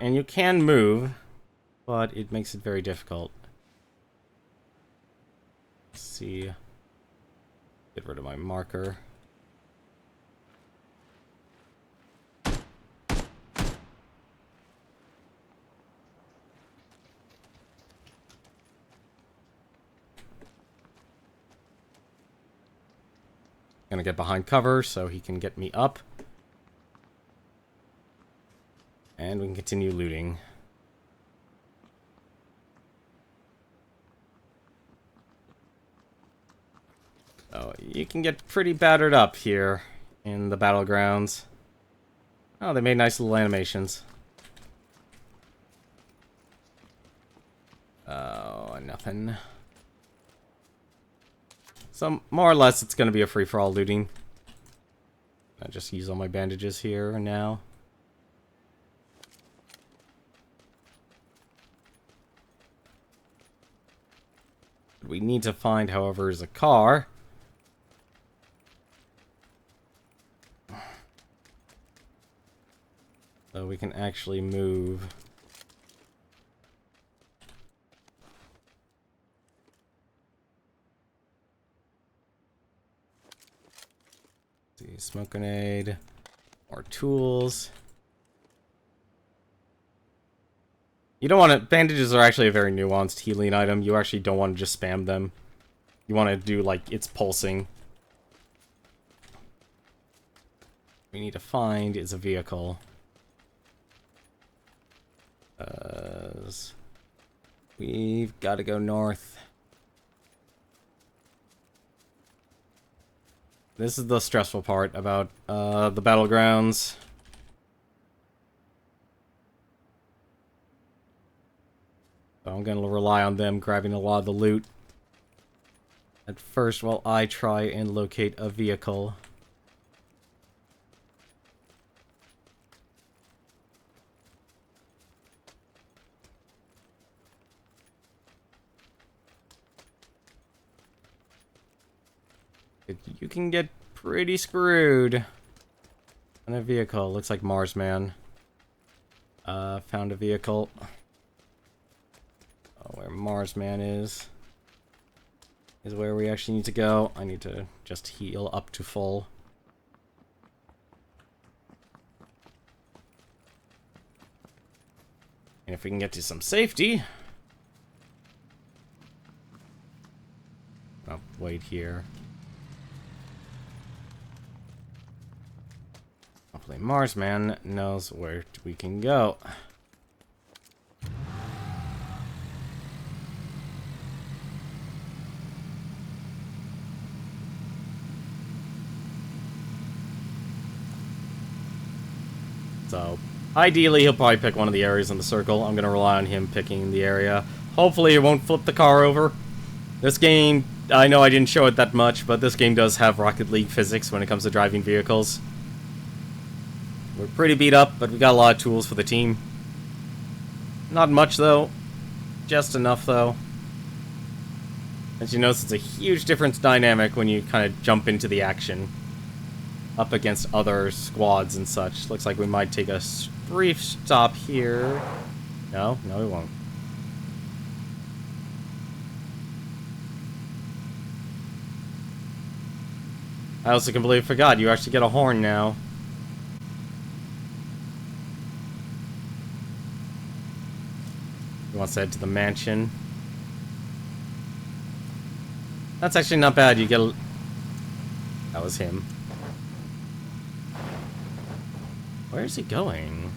And you can move, but it makes it very difficult. Let's see. Get rid of my marker. Gonna get behind cover so he can get me up. And we can continue looting. Oh, you can get pretty battered up here in the Battlegrounds. Oh, they made nice little animations. Oh, nothing. So, more or less, it's gonna be a free-for-all looting. I just use all my bandages here now. What we need to find, however, is a car. So we can actually move. Let's see, smoke grenade. More tools. You don't want to... Bandages are actually a very nuanced healing item. You actually don't want to just spam them. You want to do, like, it's pulsing. What we need to find is a vehicle. We've got to go north. This is the stressful part about the Battlegrounds. So I'm going to rely on them grabbing a lot of the loot at first while I try and locate a vehicle. You can get pretty screwed on a vehicle. Looks like Marsman. Found a vehicle. Oh, where Marsman is where we actually need to go. I need to just heal up to full. And if we can get to some safety... I'll wait here. Hopefully Marsman knows where we can go. So, ideally he'll probably pick one of the areas in the circle. I'm going to rely on him picking the area. Hopefully it won't flip the car over. This game, I know I didn't show it that much, but this game does have Rocket League physics when it comes to driving vehicles. We're pretty beat up, but we got a lot of tools for the team. Not much, though. Just enough, though. As you notice, it's a huge difference dynamic when you kind of jump into the action. Up against other squads and such. Looks like we might take a brief stop here. No, we won't. I also completely forgot, you actually get a horn now. He wants to head to the mansion. That's actually not bad, you get a... That was him. Where is he going?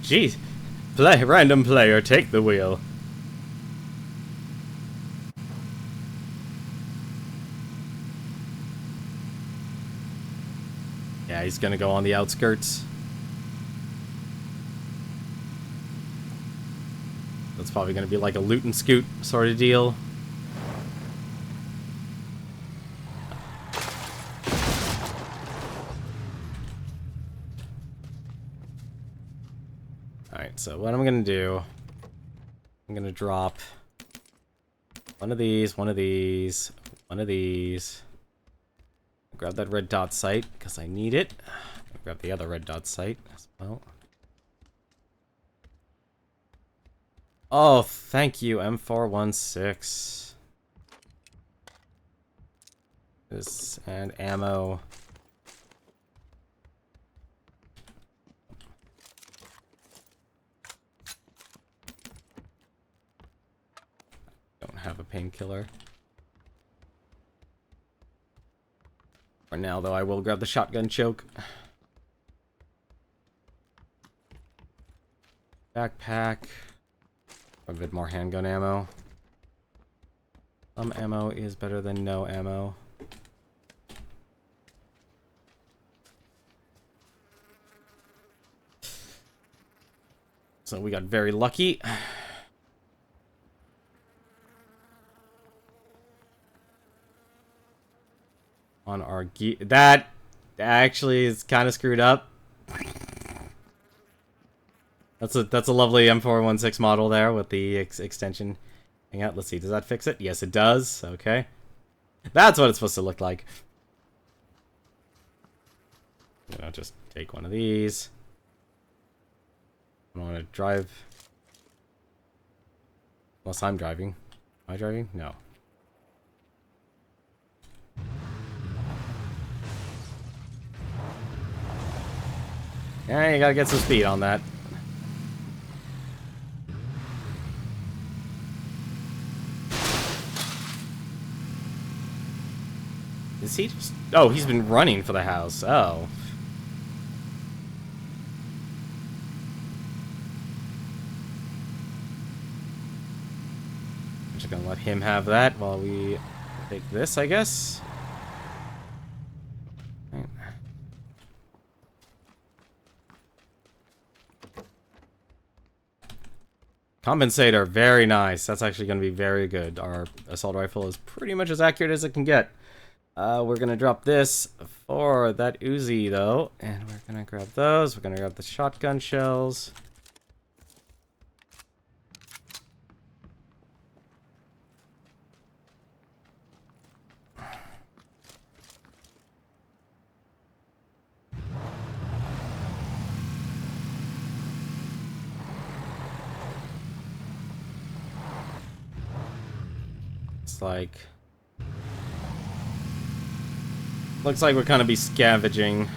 Jeez. Random player, take the wheel. Yeah, he's gonna go on the outskirts. That's probably gonna be like a loot and scoot sort of deal. Alright, so what I'm gonna do, I'm gonna drop one of these, one of these, one of these. Grab that red dot sight, because I need it. Grab the other red dot sight as well. Oh, thank you, M416. This, and ammo. Don't have a painkiller. For now, though, I will grab the shotgun choke. Backpack. A bit more handgun ammo. Some ammo is better than no ammo. So we got very lucky. On our gear. That actually is kind of screwed up. That's a lovely M416 model there with the extension. Hang out. Let's see. Does that fix it? Yes, it does. Okay. That's what it's supposed to look like. I'll just take one of these. I want to drive. Unless I'm driving. Am I driving? No. Yeah, you gotta get some speed on that. Is he just... Oh, he's been running for the house. Oh. I'm just gonna let him have that while we take this, I guess. Right. Compensator, very nice. That's actually going to be very good. Our assault rifle is pretty much as accurate as it can get. We're going to drop this for that Uzi, though. And we're going to grab those. We're going to grab the shotgun shells. Like, looks like we're gonna be scavenging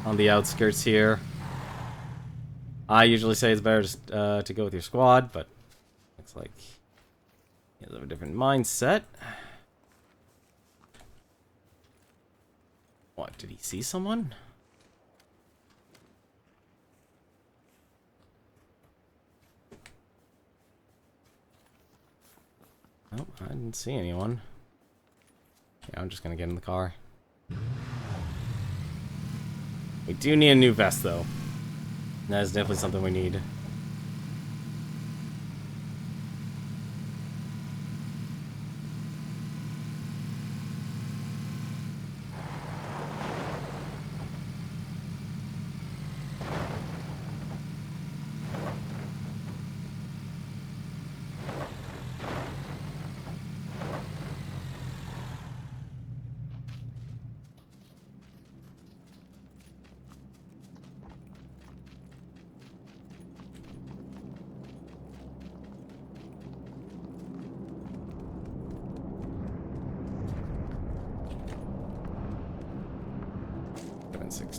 on the outskirts here. I usually say it's better to go with your squad, but looks like he has a different mindset. What, did he see someone? Nope, I didn't see anyone. Yeah, I'm just gonna get in the car. We do need a new vest, though. That is definitely something we need.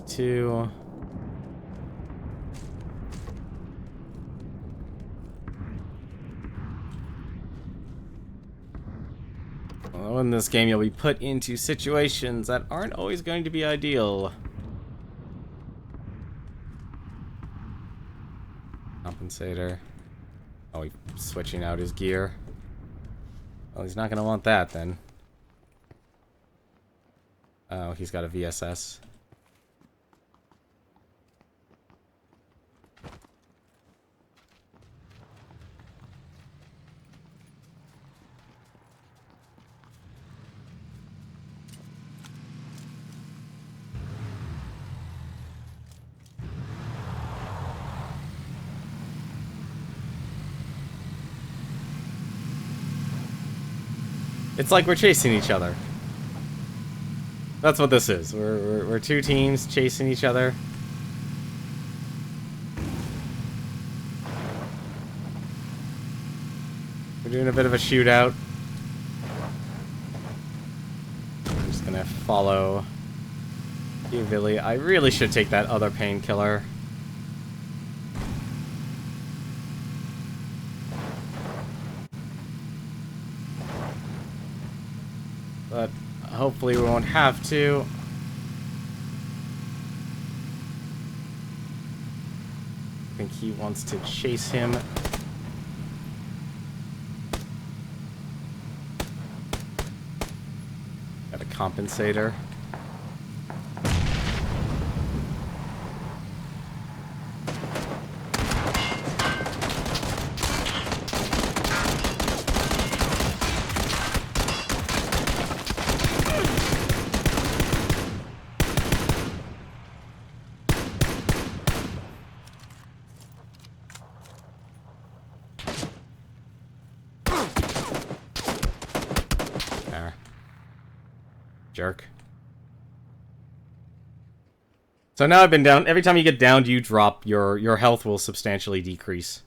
Two. Well, in this game, you'll be put into situations that aren't always going to be ideal. Compensator. Oh, he's switching out his gear. Well, he's not going to want that then. Oh, he's got a VSS. It's like we're chasing each other. That's what this is. We're two teams chasing each other. We're doing a bit of a shootout. I'm just gonna follow you, Billy. I really should take that other painkiller. But hopefully we won't have to. I think he wants to chase him. Got a compensator. Jerk. So now I've been down. Every time you get downed, you drop. Your health will substantially decrease.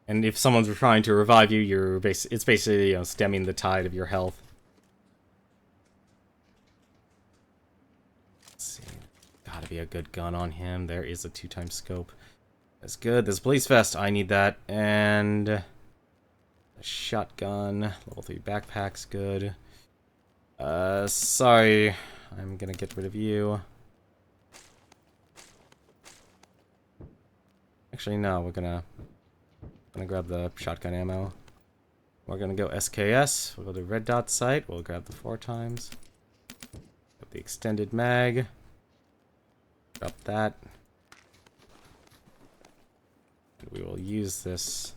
And if someone's trying to revive you, it's basically, you know, stemming the tide of your health. Let's see. Gotta be a good gun on him. There is a 2x scope. That's good. There's a police vest. I need that. And a shotgun. Level 3 backpack's good. Sorry. I'm gonna get rid of you. Actually, no. We're gonna grab the shotgun ammo. We're gonna go SKS. We'll go to red dot sight. We'll grab the 4x. Grab the extended mag. Drop that. And we will use this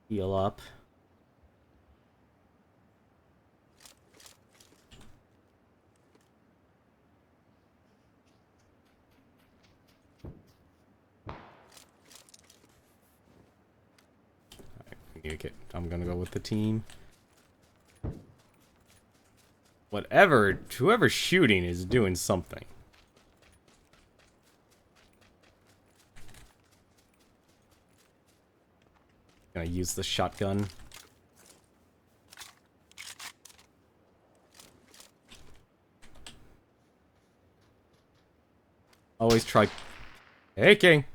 heal up. I'm gonna go with the team. Whoever's shooting is doing something. Gonna use the shotgun. Always try. Hey, King.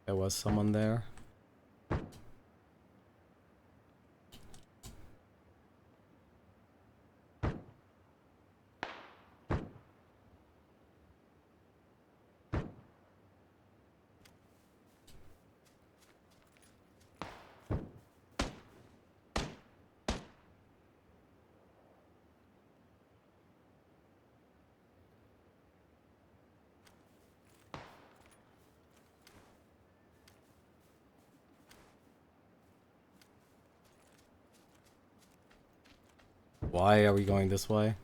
There was someone there. Why are we going this way?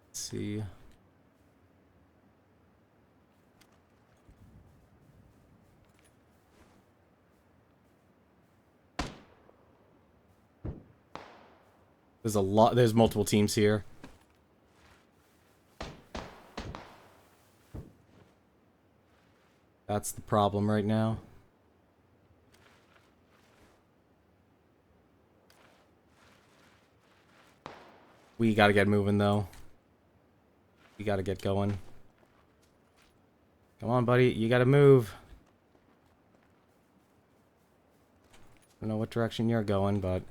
Let's see. There's multiple teams here. That's the problem right now. We gotta get moving, though. We gotta get going. Come on, buddy. You gotta move. I don't know what direction you're going, but...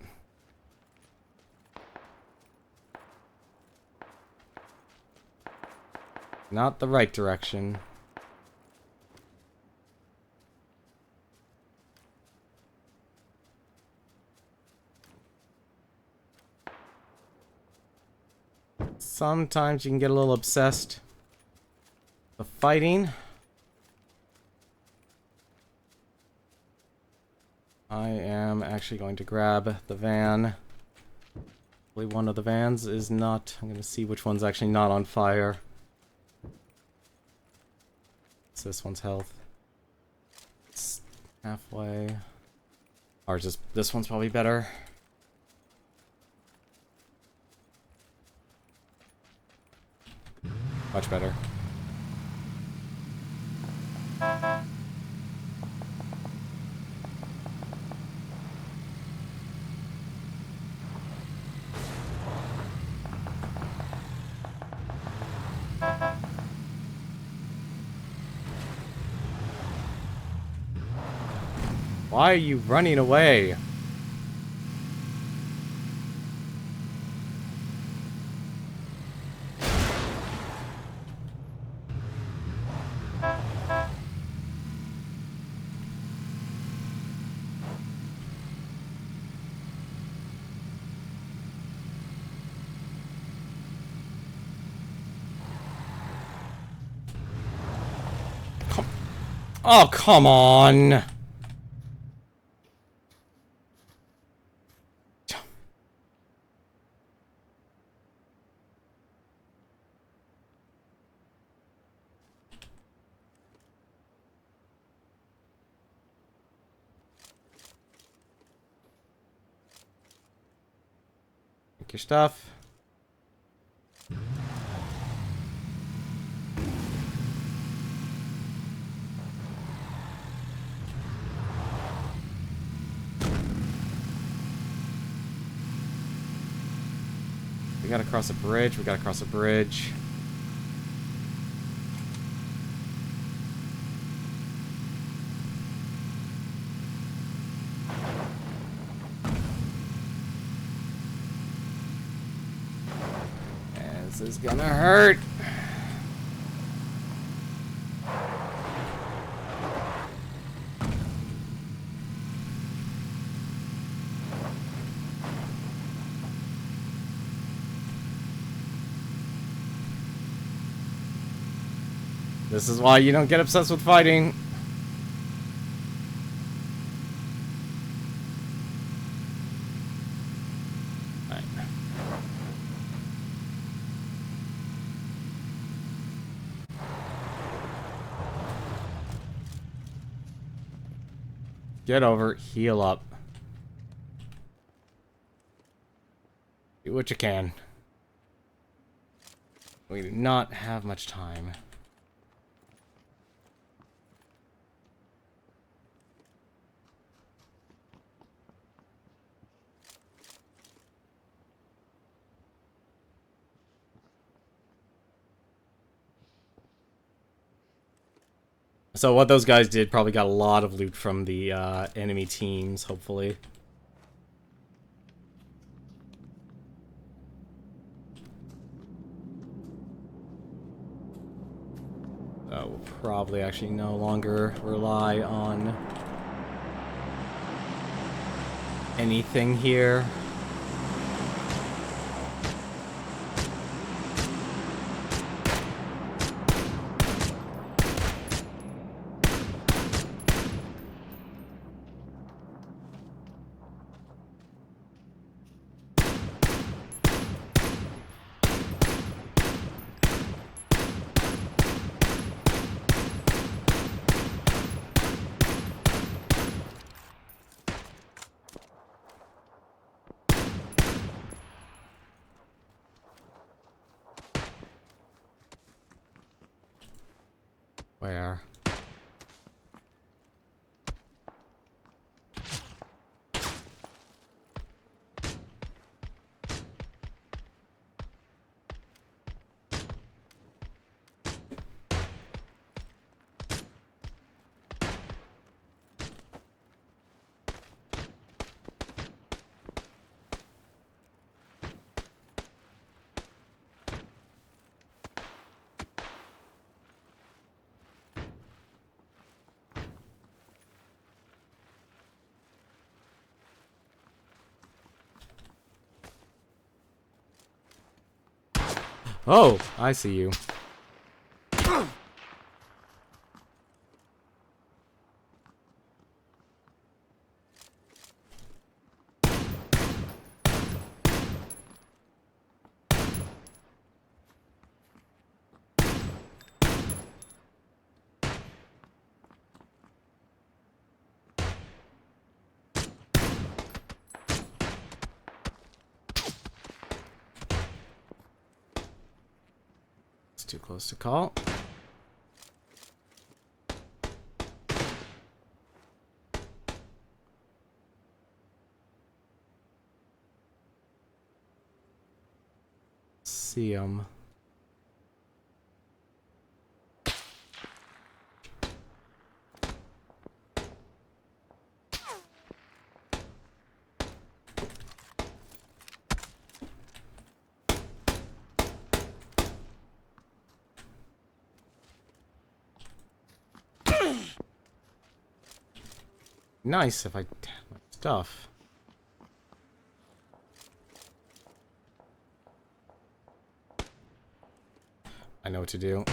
not the right direction. Sometimes you can get a little obsessed with fighting. I am actually going to grab the van. Hopefully one of the vans is not... I'm going to see which one's actually not on fire. It's this one's health. It's halfway. Ours is... This one's probably better. Much better. Why are you running away? Oh, come on! Take your stuff. We gotta cross a bridge. We gotta cross a bridge. This is gonna hurt. This is why you don't get obsessed with fighting. Right. Get over, heal up. Do what you can. We do not have much time. So what those guys did probably got a lot of loot from the enemy teams, hopefully. We'll probably actually no longer rely on anything here. Where? Oh, I see you. Too close to call. See him. Nice if I had my stuff. I know what to do.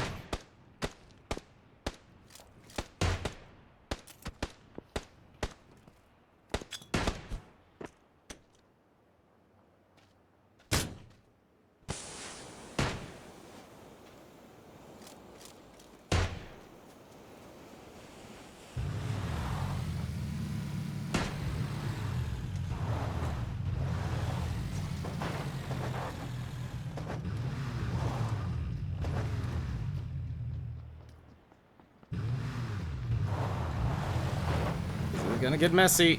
We're gonna get messy.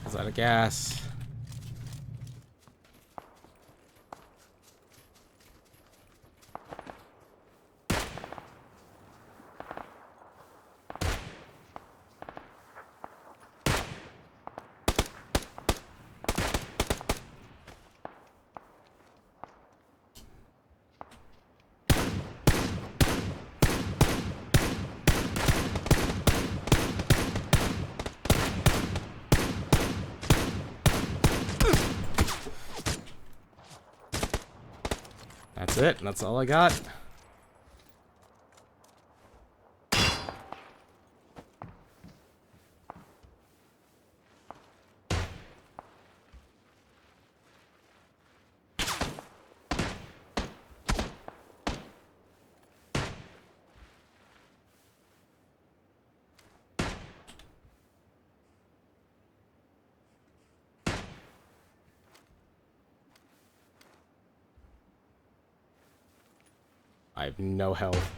Is that a gas? That's it. That's all I got. I have no health.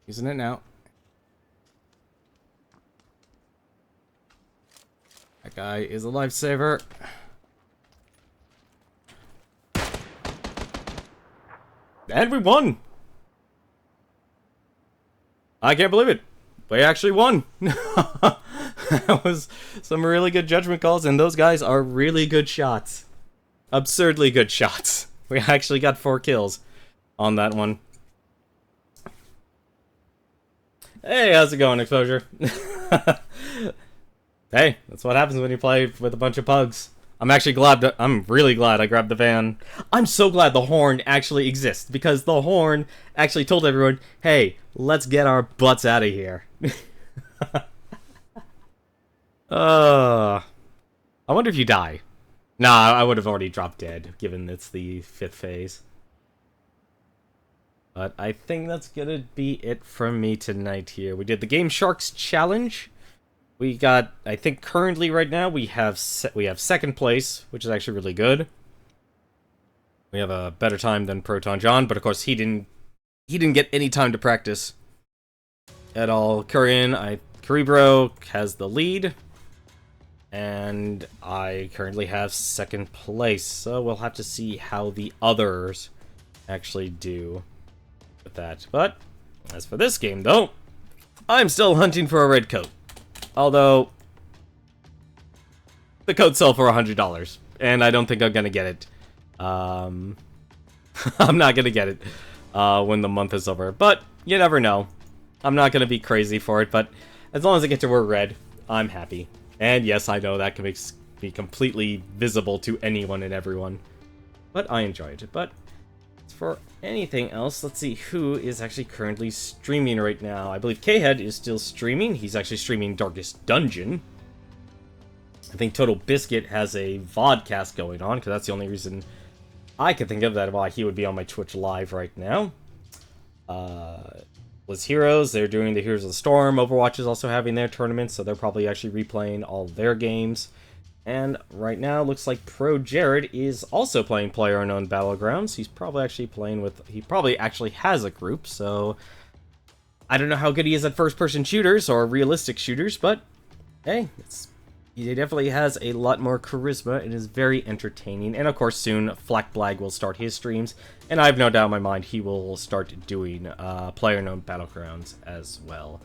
Using it now. That guy is a lifesaver. And we won! I can't believe it. We actually won. That was some really good judgment calls, and those guys are really good shots. Absurdly good shots. We actually got 4 kills on that one. Hey, how's it going, Exposure? Hey, that's what happens when you play with a bunch of pugs. I'm really glad I grabbed the van. I'm so glad the horn actually exists, because the horn actually told everyone, hey, let's get our butts out of here. I wonder if you die. Nah, I would have already dropped dead, given it's the 5th phase. But I think that's gonna be it from me tonight here. We did the Game Sharks Challenge. We got, I think currently right now, we have 2nd place, which is actually really good. We have a better time than Proton John, but of course he didn't get any time to practice at all. Cerebro has the lead, and I currently have 2nd place, so we'll have to see how the others actually do with that. But as for this game, though, I'm still hunting for a red coat. Although, the coats sell for $100, and I don't think I'm gonna get it. I'm not gonna get it when the month is over, but you never know. I'm not gonna be crazy for it, but as long as I get to wear red, I'm happy. And yes, I know that can be completely visible to anyone and everyone, but I enjoyed it. But for anything else, let's see who is actually currently streaming right now. I believe K-Head is still streaming. He's actually streaming Darkest Dungeon. I think Total Biscuit has a vodcast going on, because that's the only reason I can think of that why he would be on my Twitch live right now. Was Heroes, they're doing the Heroes of the Storm. Overwatch is also having their tournament, so they're probably actually replaying all their games. And right now, looks like Pro Jared is also playing PlayerUnknown's Battlegrounds. He's probably actually playing with... He probably actually has a group, so... I don't know how good he is at first-person shooters or realistic shooters, but... Hey, he definitely has a lot more charisma and is very entertaining. And of course, soon, Flackblag will start his streams. And I have no doubt in my mind he will start doing PlayerUnknown's Battlegrounds as well.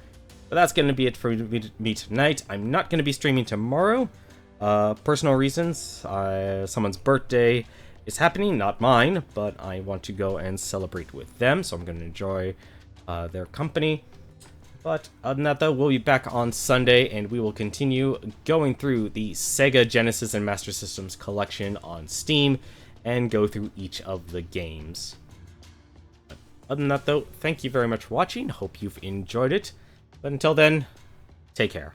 But that's going to be it for me tonight. I'm not going to be streaming tomorrow. Personal reasons, someone's birthday is happening, not mine, but I want to go and celebrate with them, so I'm going to enjoy their company. But other than that, though, we'll be back on Sunday, and we will continue going through the Sega Genesis and Master Systems collection on Steam, and go through each of the games. But other than that, though, thank you very much for watching, hope you've enjoyed it, but until then, take care.